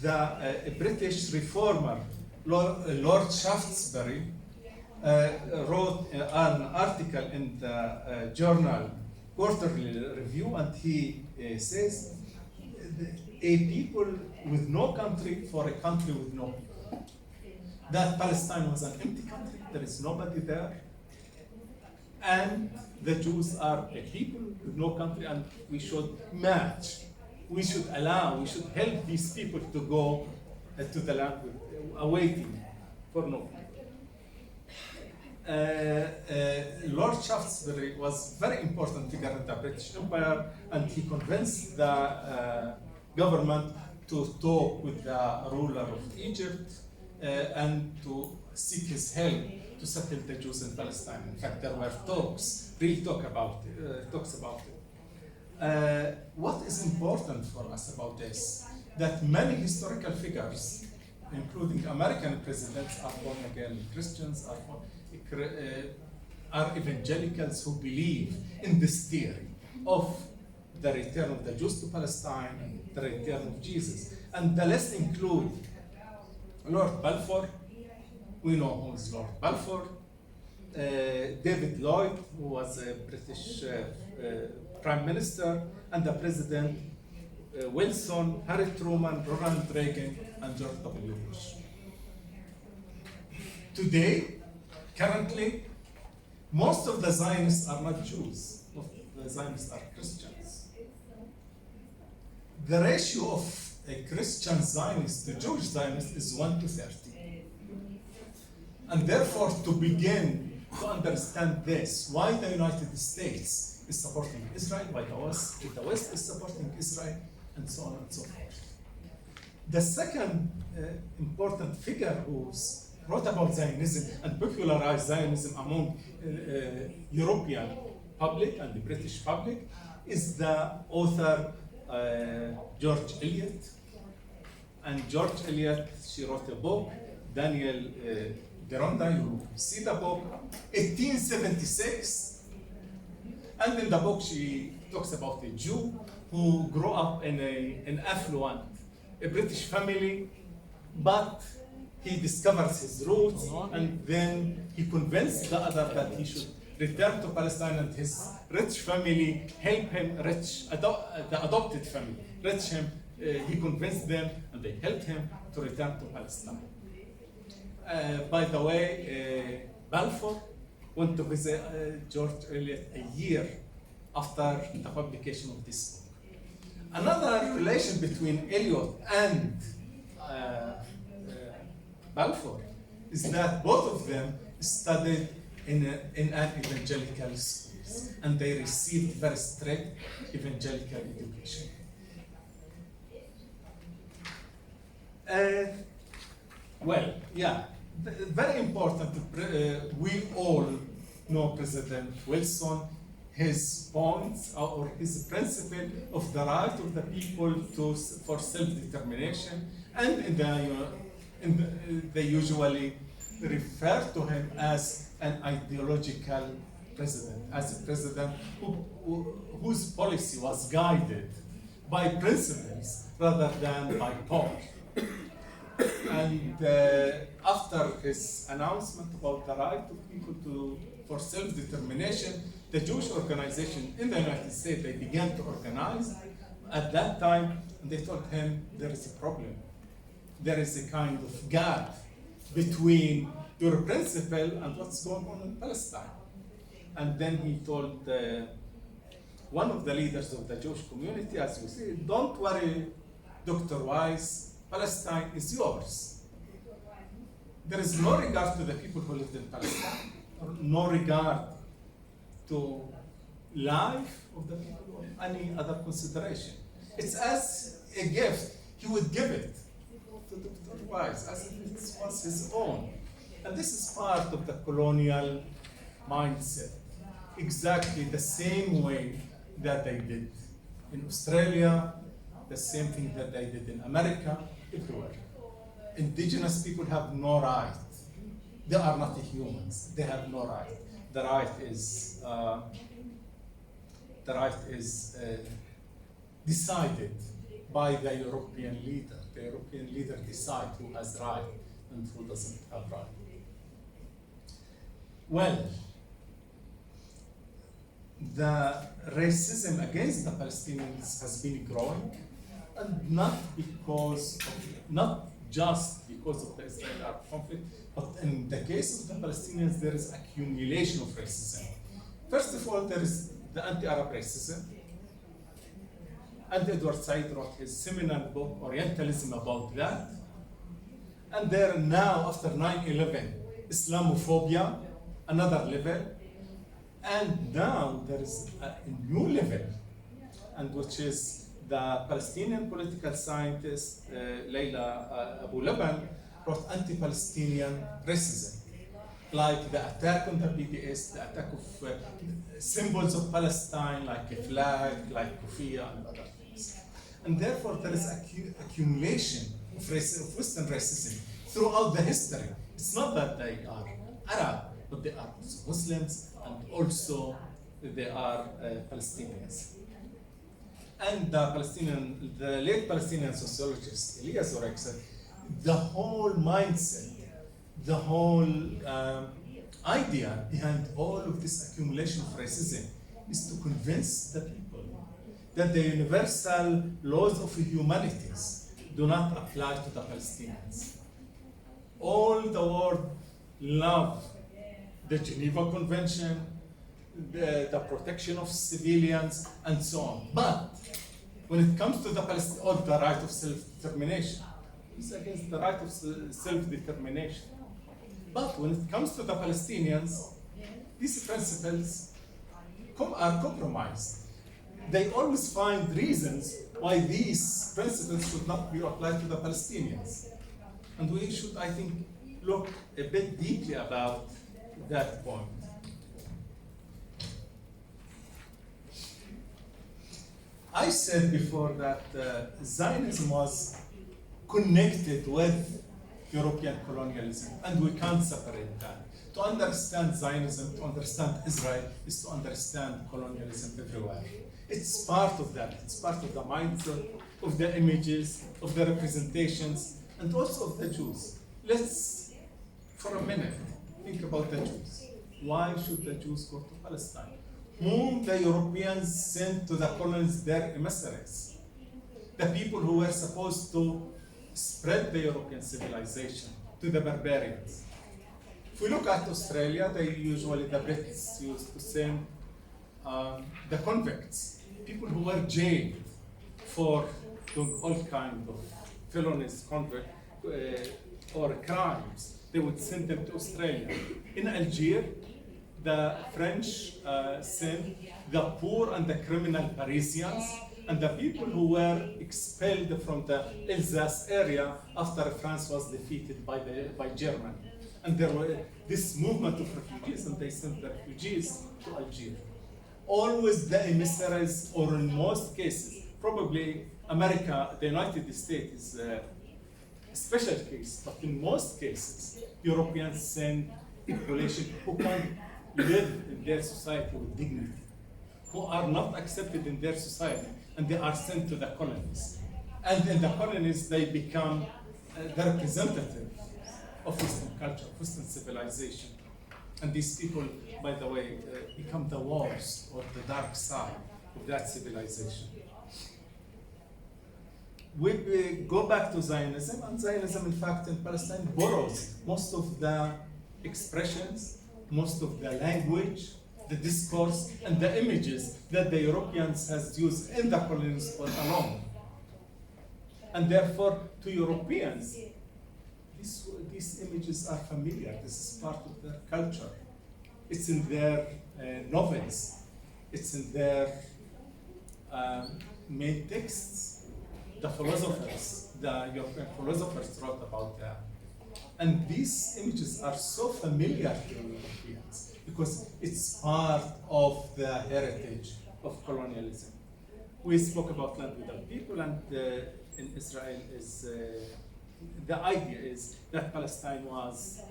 the British reformer Lord Shaftesbury wrote an article in the journal Quarterly Review, and he says, a people with no country for a country with no people. That Palestine was an empty country, there is nobody there, and the Jews are a people with no country, and we should match, we should help these people to go to the land awaiting for no people. Lord Shaftesbury was a very important figure in the British Empire, and he convinced the government to talk with the ruler of Egypt and to seek his help to settle the Jews in Palestine. In fact, there were talks about it. What is important for us about this? That many historical figures, including American presidents, are born-again Christians, are evangelicals who believe in this theory of the return of the Jews to Palestine and the return of Jesus. And the list include Lord Balfour. We know who is Lord Balfour. David Lloyd, who was a British Prime Minister, and the President Wilson, Harry Truman, Ronald Reagan, and George W. Bush. Today, currently, most of the Zionists are not Jews. Most of the Zionists are Christians. The ratio of a Christian Zionist to Jewish Zionist is 1 to 30. And therefore, to begin to understand this, why the United States is supporting Israel, why the West is supporting Israel, and so on and so forth. The second important figure who wrote about Zionism and popularized Zionism among European public and the British public is the author George Eliot. And George Eliot, she wrote a book, Daniel Deronda, you see the book, 1876. And in the book she talks about a Jew who grew up in an affluent, a British family, but he discovers his roots, and then he convinced the other that he should return to Palestine, and his rich family help him, the adopted family, he convinced them, and they helped him to return to Palestine. By the way, Balfour went to visit George Eliot a year after the publication of this book. Another relation between Eliot and Balfour is that both of them studied in an evangelical schools, and they received very strict evangelical education. Very important. We all know President Wilson, his points or his principle of the right of the people for self-determination, and they usually refer to him as an ideological president, as a president whose policy was guided by principles rather than by power. And after his announcement about the right of people for self-determination, the Jewish organization in the United States, they began to organize at that time, and they told him there is a problem. There is a kind of gap between your principle and what's going on in Palestine. And then he told one of the leaders of the Jewish community, as you see, don't worry, Dr. Wise, Palestine is yours. There is no regard to the people who lived in Palestine, or no regard to life of the people or any other consideration. It's as a gift, he would give it to Dr. Wise as if it was his own. And this is part of the colonial mindset, exactly the same way that they did in Australia, the same thing that they did in America, everywhere. Indigenous people have no right. They are not humans. They have no right. The right is decided by the European leader. The European leader decides who has right and who doesn't have right. Well, the racism against the Palestinians has been growing, and not just because of the Israeli-Arab conflict, but in the case of the Palestinians, there is accumulation of racism. First of all, there is the anti-Arab racism, and Edward Said wrote his seminal book, Orientalism, about that. And there now, after 9/11, Islamophobia, another level, and now there is a new level, and which is the Palestinian political scientist Leila Abu Laban wrote anti-Palestinian racism, like the attack on the BDS, the attack of symbols of Palestine, like a flag, like kufiya, and other things. And therefore, there is accumulation of Western racism throughout the history. It's not that they are Arab, but they are also Muslims, and also they are Palestinians. And the late Palestinian sociologist Elias Zorek said, the whole mindset, the whole idea behind all of this accumulation of racism is to convince the people that the universal laws of humanities do not apply to the Palestinians. All the world love the Geneva Convention, the protection of civilians, and so on. But when it comes to the Palestinians, the right of self-determination, it's against the right of self-determination. But when it comes to the Palestinians, these principles are compromised. They always find reasons why these principles should not be applied to the Palestinians. And we should, I think, look a bit deeply about that point. I said before that Zionism was connected with European colonialism, and we can't separate that. To understand Zionism, to understand Israel, is to understand colonialism everywhere. It's part of that. It's part of the mindset, of the images, of the representations, and also of the Jews. Let's, for a minute, think about the Jews. Why should the Jews go to Palestine? Whom the Europeans sent to the colonies, their emissaries, the people who were supposed to spread the European civilization to the barbarians. If we look at Australia, the Brits used to send the convicts, people who were jailed for doing all kinds of felonies, or crimes. They would send them to Australia. In Algiers, the French sent the poor and the criminal Parisians and the people who were expelled from the Alsace area after France was defeated by Germany. And there was this movement of refugees, and they sent the refugees to Algeria. Always the emissaries, or in most cases, probably America, the United States is a special case, but in most cases, Europeans send population who can live in their society with dignity, who are not accepted in their society, and they are sent to the colonies. And in the colonies, they become the representative of Western culture, of Western civilization. And these people, by the way, become the worst or the dark side of that civilization. We go back to Zionism, and Zionism, in fact, in Palestine borrows most of the expressions, most of the language the discourse and the images that the Europeans has used in the colonies all along. And therefore, to Europeans, these images are familiar. This is part of their culture. It's in their novels. It's in their main texts. The philosophers, the European philosophers wrote about that. And these images are so familiar to Europeans because it's part of the heritage of colonialism. We spoke about land without people, and in Israel the idea is that Palestine was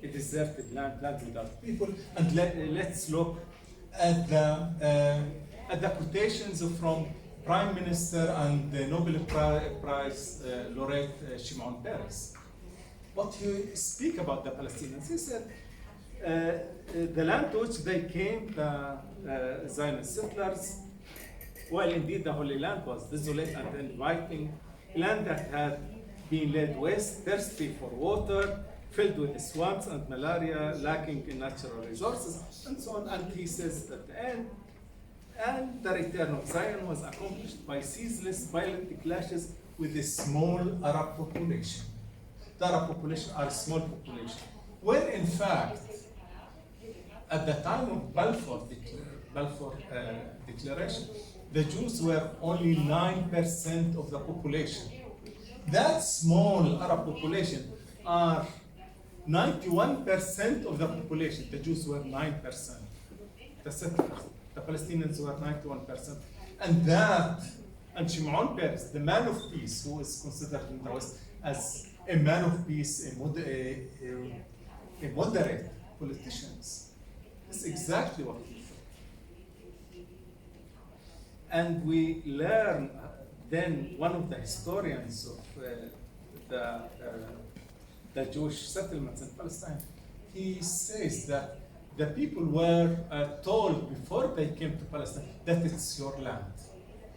a deserted land without people. And let's look at the quotations from Prime Minister and the Nobel Prize laureate Shimon Peres. What he speak about the Palestinians, he said, the land to which they came, the Zionist settlers, while indeed the Holy Land was desolate and inviting, land that had been laid waste, thirsty for water, filled with swamps and malaria, lacking in natural resources, and so on. And he says at the end, and the return of Zion was accomplished by ceaseless violent clashes with a small Arab population. The Arab population are a small population, where in fact, at the time of Balfour Declaration, the Jews were only 9% of the population. That small Arab population are 91% of the population. The Jews were 9%. The settlers, the Palestinians were 91%. And Shimon Peres, the man of peace, who is considered in the West as a man of peace, a moderate politician, is exactly what he said. And we learn then one of the historians of the Jewish settlements in Palestine, he says that the people were told before they came to Palestine that it's your land.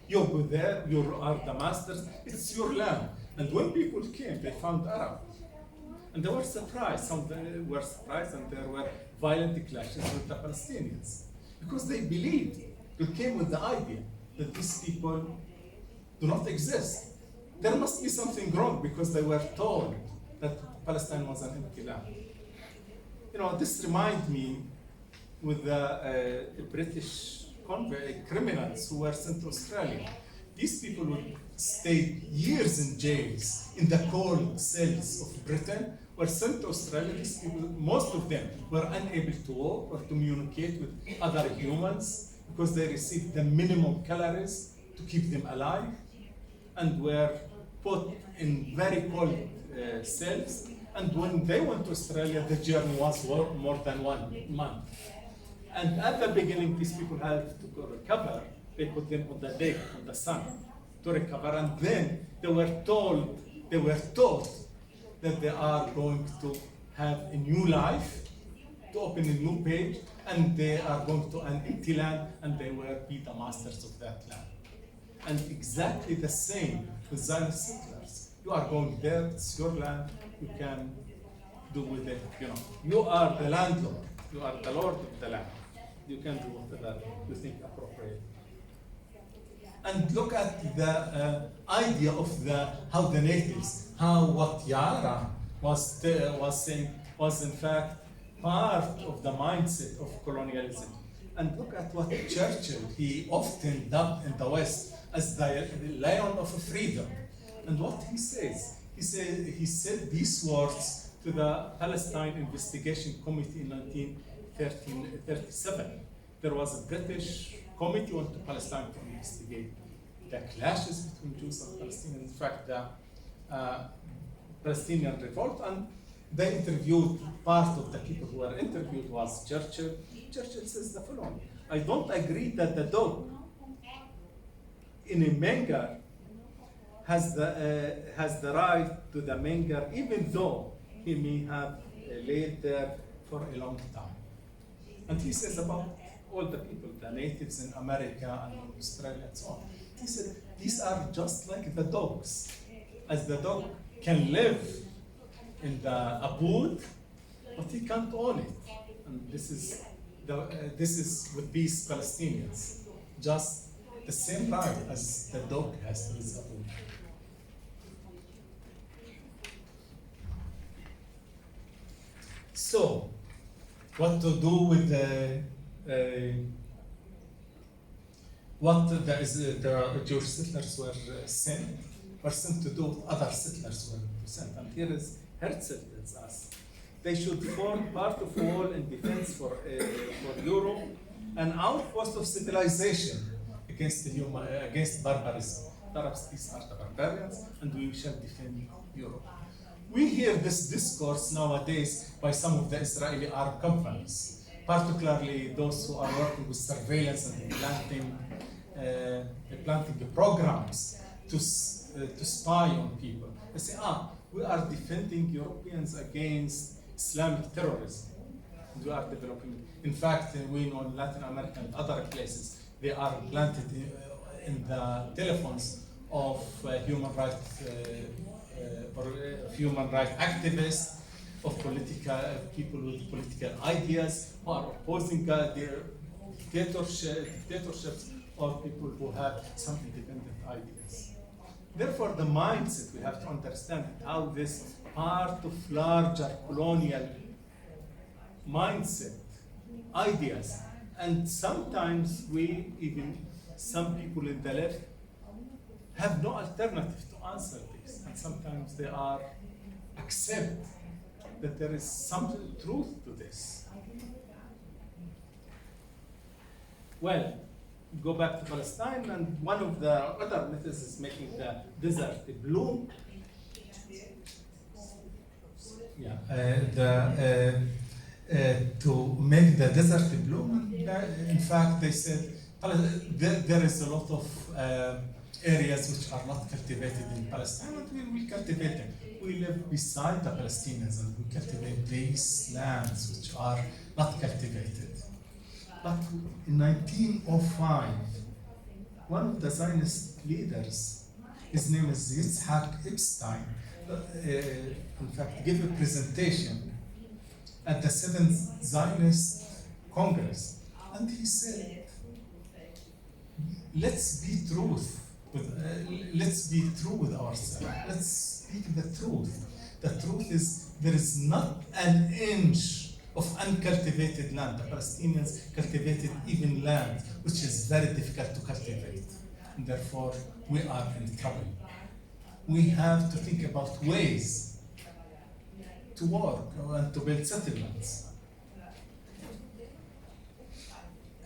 You go there, you are the masters, it's your land. And when people came, they found Arab. And they were surprised. Some were surprised, and there were violent clashes with the Palestinians. Because they believed, they came with the idea that these people do not exist. There must be something wrong because they were told that Palestine was an empty land. You know, this reminds me with the British criminals who were sent to Australia. These people would stay years in jails, in the cold cells of Britain, were sent to Australia. These people, most of them, were unable to walk or to communicate with other humans because they received the minimum calories to keep them alive, and were put in very cold cells. And when they went to Australia, the journey was more than 1 month. And at the beginning, these people had to recover. They put them on the deck, on the sun, to recover. And then they were taught that they are going to have a new life, to open a new page, and they are going to an empty land, and they will be the masters of that land. And exactly the same with Zionist settlers. You are going there, it's your land, you can do with it, you know. You are the landlord, you are the lord of the land. You can do whatever you think appropriate. And look at the idea of how the natives, what Yara was saying was in fact part of the mindset of colonialism. And look at what Churchill, he often dubbed in the West as the lion of freedom. And what he says, he said these words to the Palestine Investigation Committee in 1937. There was a British committee went to Palestine to investigate the clashes between Jews and Palestinians. In fact, the Palestinian revolt, and they interviewed, part of the people who were interviewed was Churchill. Churchill says the following: I don't agree that the dog in a manger has the right to the manger, even though he may have laid there for a long time. And he says about all the people, the natives in America and in Australia and so on. He said, these are just like the dogs. As the dog can live in the abode, but he can't own it. And this is this is with these Palestinians, just the same right as the dog has to its owner. So, what to do with the Jewish settlers were sent to do what other settlers were sent. And here is Herzl tells us they should form part of wall in defense for Europe and outpost of civilization against barbarism. Arabs, these are the barbarians, and we shall defend Europe. We hear this discourse nowadays by some of the Israeli Arab companies, particularly those who are working with surveillance and planting programs to spy on people. They say, we are defending Europeans against Islamic terrorism. And we are developing. In fact, we know in Latin America and other places, they are planted in the telephones of human rights activists, of political people with political ideas who are opposing their dictatorships, or people who have some independent ideas. Therefore, the mindset we have to understand how this part of larger colonial mindset, ideas, and sometimes some people in the left have no alternative to answer this, and sometimes they are accept that there is some truth to this. Well, go back to Palestine, and one of the other methods is making the desert bloom. To make the desert bloom, in fact, they said there is a lot of areas which are not cultivated in Palestine, and we will cultivate them. We live beside the Palestinians, and we cultivate these lands which are not cultivated. But in 1905, one of the Zionist leaders, his name is Yitzhak Epstein, in fact, gave a presentation at the 7th Zionist Congress, and he said, let's be true with ourselves. Let's speak the truth. The truth is there is not an inch of uncultivated land. The Palestinians cultivated even land, which is very difficult to cultivate. And therefore, we are in trouble. We have to think about ways to work and to build settlements.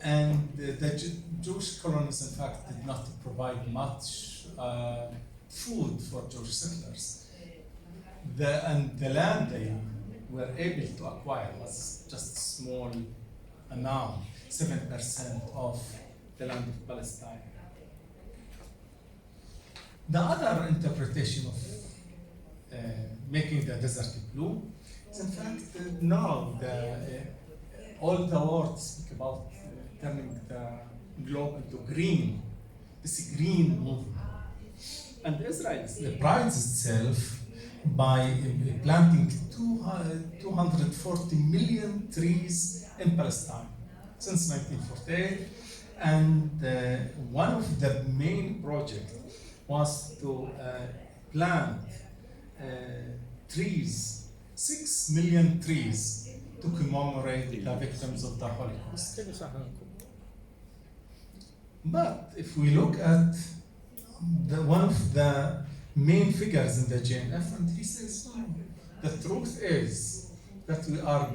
And the Jewish colonists, in fact, did not provide much food for Jewish settlers. And the land they were able to acquire was just a small amount, 7% of the land of Palestine. The other interpretation of making the desert bloom is, in fact, now all the world speak about turning the globe into green, this green movement. And Israel prides itself by planting 240 million trees in Palestine since 1948. And one of the main projects was to plant trees, 6 million trees, to commemorate the victims of the Holocaust. But if we look at one of the main figures in the JNF, and he says, the truth is that we are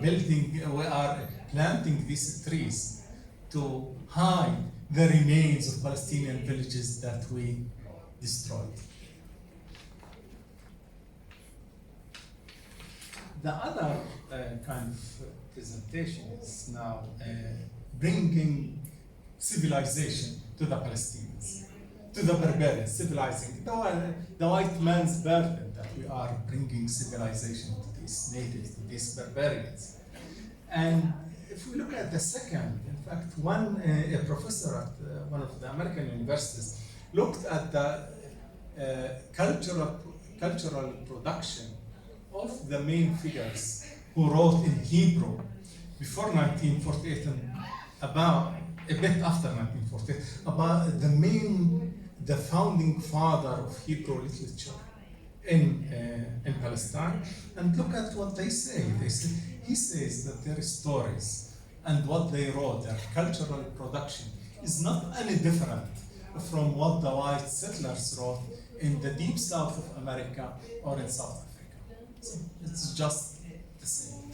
planting these trees to hide the remains of Palestinian villages that we destroyed. The other kind of presentation is now bringing civilization to the Palestinians, to the barbarians, civilizing the white man's burden that we are bringing civilization to these natives, to these barbarians. And if we look at the second, in fact, a professor at one of the American universities looked at the cultural production of the main figures who wrote in Hebrew before 1948 and about a bit after 1948, about the founding father of Hebrew literature in Palestine, and look at what they say. He says that their stories and what they wrote, their cultural production, is not any different from what the white settlers wrote in the deep south of America or in South Africa. So it's just the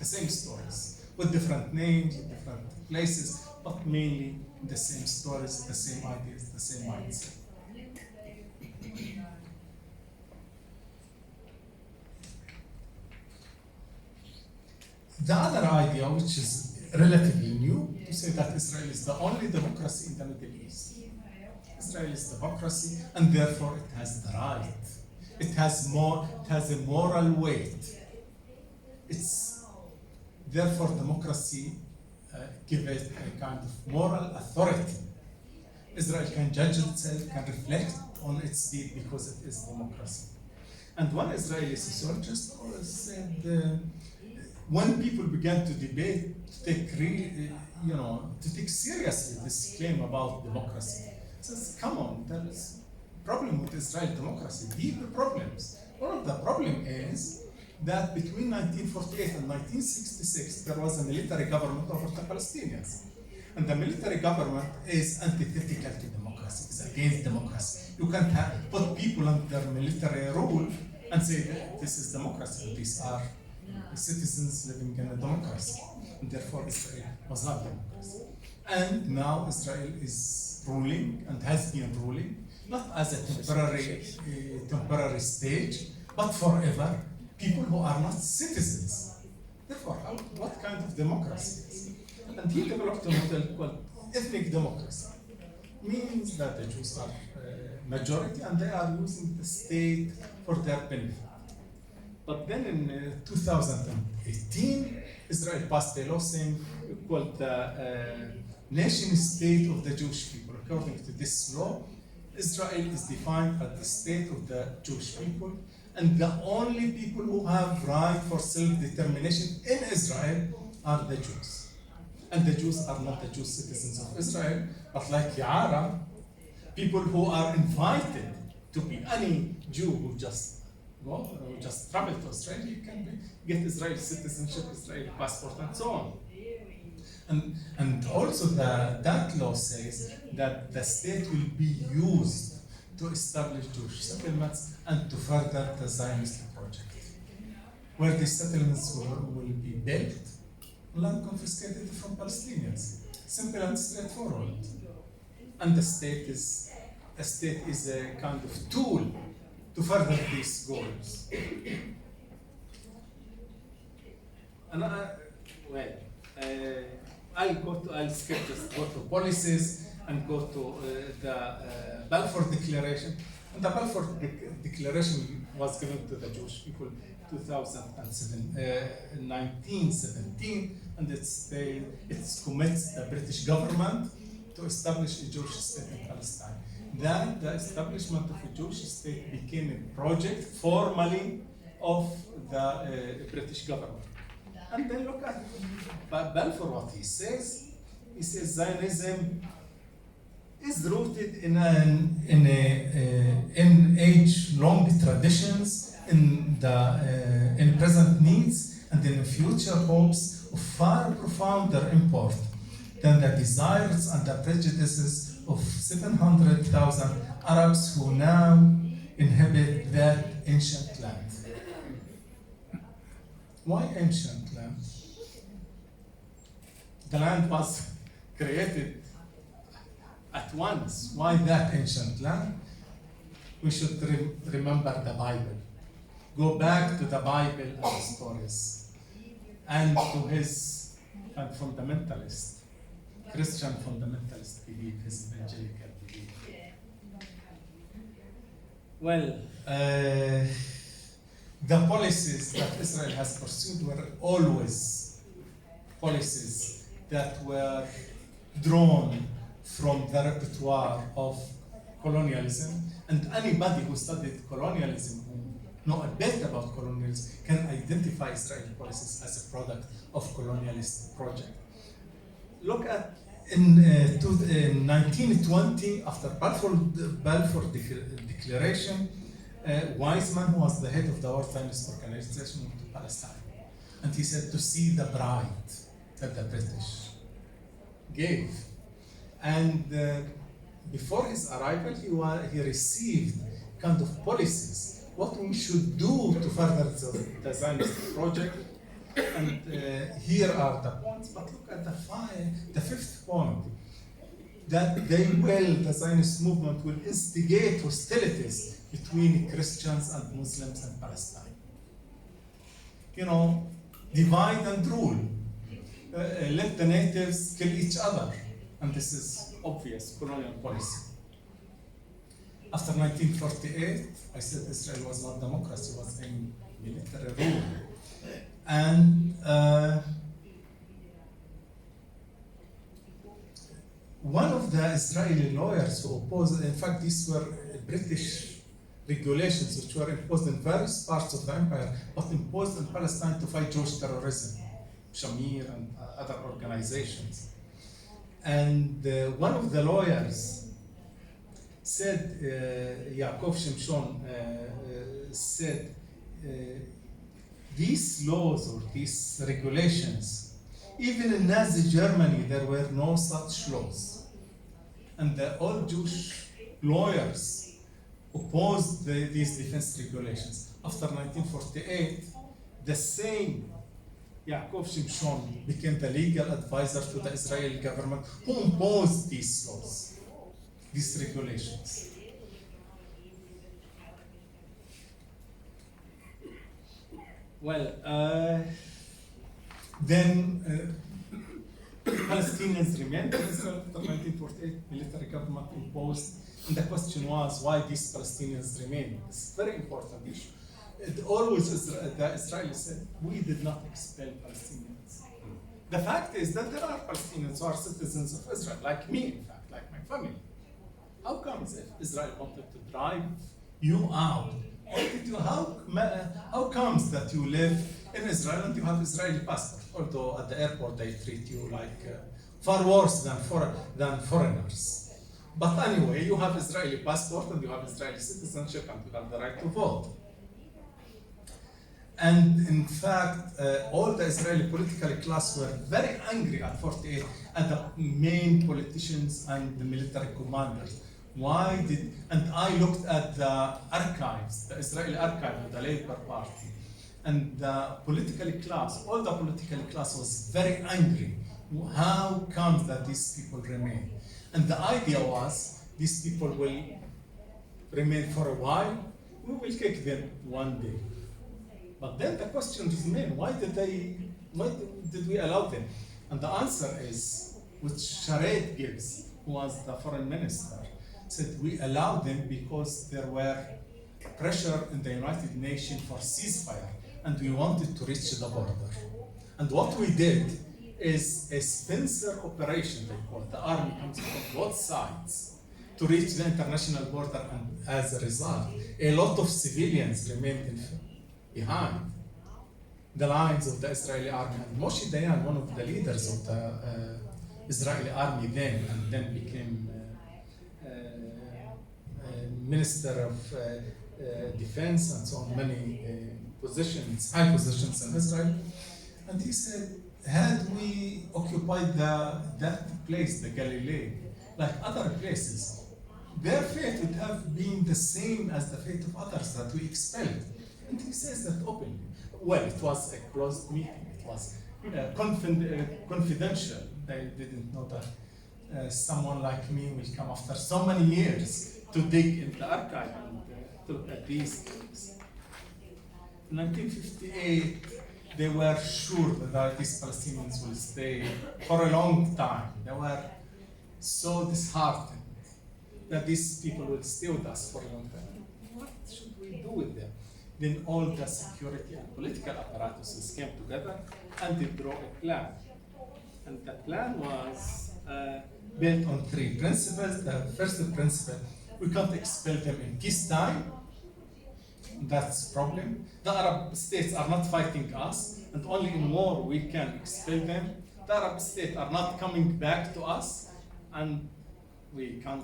same stories, with different names, with different places, but mainly the same stories, the same ideas, the same mindset. The other idea, which is relatively new, to say that Israel is the only democracy in the Middle East. Israel is democracy, and therefore it has the right. It has a moral weight. It's therefore democracy give it a kind of moral authority. Israel can judge itself, can reflect on its deed because it is democracy. And one Israeli sociologist said, when people began to debate, to take seriously this claim about democracy, says, come on, there is a problem with Israeli democracy, deeper problems. One of the problem is that between 1948 and 1966, there was a military government over the Palestinians. And the military government is antithetical to democracy, is against democracy. You can't put people under military rule and say, this is democracy, these are citizens living in a democracy. And therefore Israel was not democracy. And now Israel is ruling and has been ruling, not as a temporary stage, but forever, people who are not citizens. Therefore, what kind of democracy is it? And he developed a model called ethnic democracy. Means that the Jews are majority and they are using the state for their benefit. But then in 2018, Israel passed a law saying called the nation state of the Jewish people. According to this law, Israel is defined as the state of the Jewish people, and the only people who have right for self-determination in Israel are the Jews. And the Jews are not the Jewish citizens of Israel, but like Yara, people who are invited to be any Jew who just travel to Australia, you can get Israeli citizenship, Israeli passport, and so on. And also that law says that the state will be used to establish Jewish settlements and to further the Zionist project, where the settlements will be built, land confiscated from Palestinians. Simple and straightforward. And the state is a kind of tool to further these goals. And I'll skip just go to policies and go to the Balfour Declaration. And the Balfour Declaration was given to the Jewish people in 1917, and it commits the British government to establish a Jewish state in Palestine. Then the establishment of a Jewish state became a project formally of the British government. And then look at Balfour, what he says. He says Zionism is rooted in age-long traditions, in present needs, and in future hopes of far profounder import than the desires and the prejudices of 700,000 Arabs who now inhabit that ancient land. Why ancient land? The land was created at once. Why that ancient land? We should remember the Bible. Go back to the Bible and the stories, and to his fundamentalist, Christian fundamentalist belief, his evangelical belief. Well, the policies that Israel has pursued were always policies that were drawn from the repertoire of colonialism, and anybody who studied colonialism, who know a bit about colonialism can identify Israeli policies as a product of colonialist project. Look at in 1920, after Balfour Declaration, Weizmann, who was the head of the World Zionist Organization, went to Palestine. And he said to see the bride that the British gave. And before his arrival, he received kind of policies, what we should do to further the Zionist project. And here are the points, but look at the fifth point, that the Zionist movement will instigate hostilities between Christians and Muslims in Palestine. You know, divide and rule. Let the natives kill each other. And this is obvious colonial policy. After 1948, I said Israel was not democracy, it was a military rule. And one of the Israeli lawyers who opposed, in fact, these were British regulations which were imposed in various parts of the empire, but imposed in Palestine to fight Jewish terrorism, Shamir and other organizations. And one of the lawyers said, Yaakov Shimshon said, these laws or these regulations, even in Nazi Germany, there were no such laws. And all Jewish lawyers opposed these defense regulations. After 1948, the same Yaakov Shimshon became the legal advisor to the Israeli government who imposed these laws, these regulations. Well, then Palestinians remained in Israel after 1948, military government imposed, and the question was why these Palestinians remained. It's a very important issue. The Israelis said, we did not expel Palestinians. The fact is that there are Palestinians who are citizens of Israel, like me, in fact, like my family. How comes if Israel wanted to drive you out? How comes that you live in Israel and you have Israeli passport, although at the airport they treat you like far worse than foreigners. But anyway, you have Israeli passport and you have Israeli citizenship and you have the right to vote. And in fact, all the Israeli political class were very angry at 48 at the main politicians and the military commanders. And I looked at the archives, the Israeli archive of the Labour Party, and the political class, all the political class was very angry. How comes that these people remain? And the idea was, these people will remain for a while, we will kick them one day. But then the question remains, why did we allow them? And the answer is, which Sharet gives, who was the foreign minister, said we allowed them because there were pressure in the United Nations for ceasefire, and we wanted to reach the border. And what we did is a Spencer operation, they call it. The army comes from both sides to reach the international border, and as a result, a lot of civilians remained behind the lines of the Israeli army. And Moshe Dayan, one of the leaders of the Israeli army then, and then became Minister of Defense and so on, many positions, high positions in Israel. And he said, had we occupied that place, the Galilee, like other places, their fate would have been the same as the fate of others that we expelled. And he says that openly. Well, it was a closed meeting. It was confidential. They didn't know that someone like me will come after so many years to dig in the archive and to look at these things. In 1958, they were sure that these Palestinians will stay for a long time. They were so disheartened that these people will stay with us for a long time. What should we do with them? Then all the security and political apparatuses came together and they drew a plan. And the plan was built on three principles. The first principle, we can't expel them in peacetime. That's the problem. The Arab states are not fighting us, and only in war we can expel them. The Arab states are not coming back to us, and we can't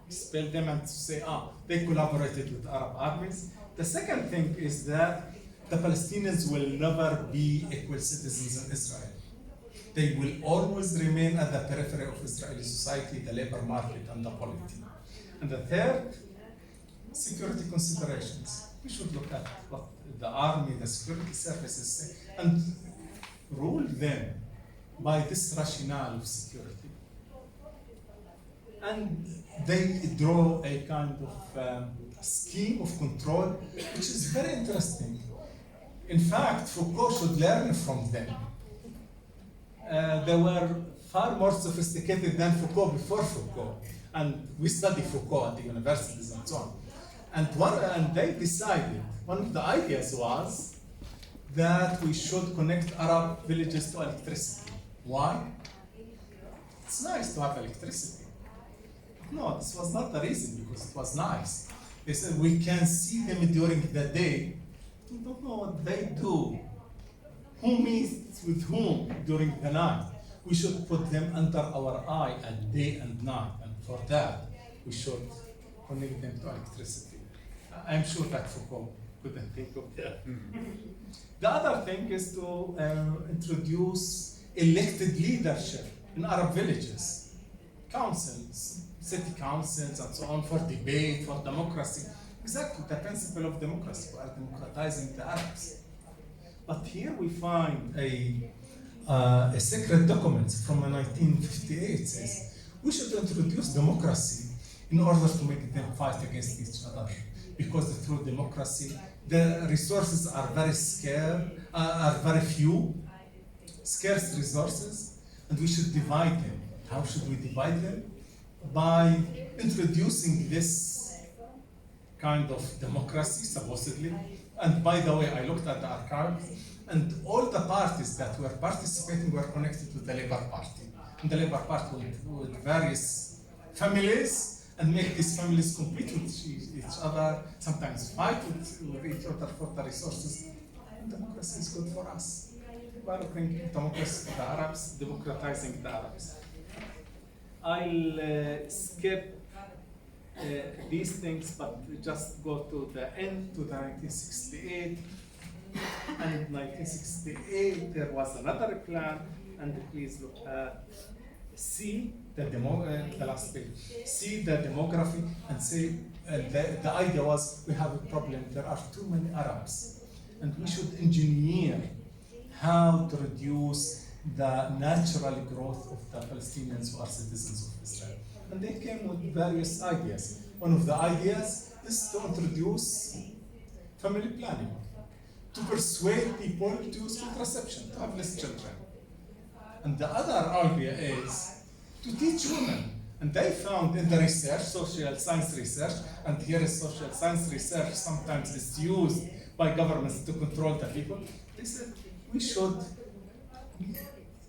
expel them and say, they collaborated with Arab armies. The second thing is that the Palestinians will never be equal citizens in Israel. They will always remain at the periphery of Israeli society, the labor market, and the polity. And the third, security considerations. We should look at what the army, the security services say, and rule them by this rationale of security. And they draw a kind of scheme of control, which is very interesting. In fact, Foucault should learn from them. They were far more sophisticated than Foucault before Foucault. And we study Foucault at the universities and so on. And they decided, one of the ideas was that we should connect Arab villages to electricity. Why? It's nice to have electricity. No, this was not the reason, because it was nice. They said we can see them during the day. We don't know what they do. Who meets with whom during the night? We should put them under our eye at day and night. And for that, we should connect them to electricity. I'm sure that Foucault couldn't think of that. The other thing is to introduce elected leadership in Arab villages, councils, city councils, and so on, for debate, for democracy. Exactly the principle of democracy. We are democratizing the Arabs. But here we find a secret document from 1958 says we should introduce democracy in order to make them fight against each other. Because through democracy, the resources are very scarce, are very few, scarce resources, and we should divide them. How should we divide them? By introducing this kind of democracy, supposedly. And by the way, I looked at the archives, and all the parties that were participating were connected to the Labour Party. And the Labour Party with various families, and make these families compete with each other, sometimes fight with each other for the resources. And democracy is good for us. We are bringing democracy to the Arabs, democratizing the Arabs. I'll skip these things, but just go to the end, to the 1968. And in 1968, there was another plan, and please look at the last page. See the demography and say, the idea was we have a problem, there are too many Arabs, and we should engineer how to reduce the natural growth of the Palestinians who are citizens of Israel. And they came with various ideas. One of the ideas is to introduce family planning, to persuade people to use contraception, to have less children. And the other idea is to teach women. And they found in the research, social science research, and here is social science research sometimes is used by governments to control the people. They said we should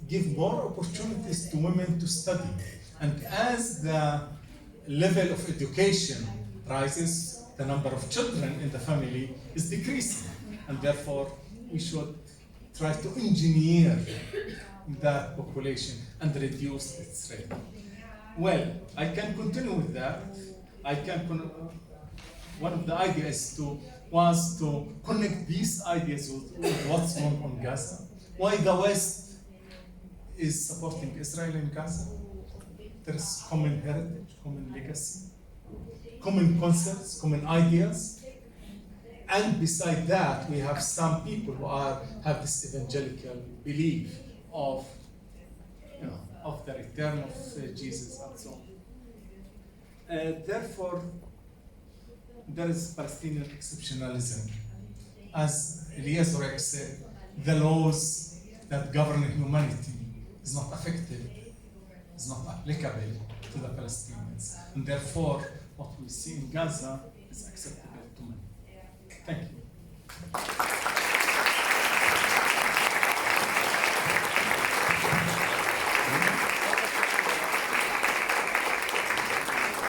give more opportunities to women to study. And as the level of education rises, the number of children in the family is decreasing. And therefore, we should try to engineer the population and reduce its rate. Well, I can continue with that. One of the ideas was to connect these ideas with what's going on in Gaza. Why the West is supporting Israel in Gaza. There is common heritage, common legacy, common concepts, common ideas. And beside that, we have some people who have this evangelical belief of the return of Jesus and so on. Therefore, there is Palestinian exceptionalism. As Elias Oreck said, the laws that govern humanity is not effective, is not applicable to the Palestinians. And therefore, what we see in Gaza is acceptable to many. Thank you.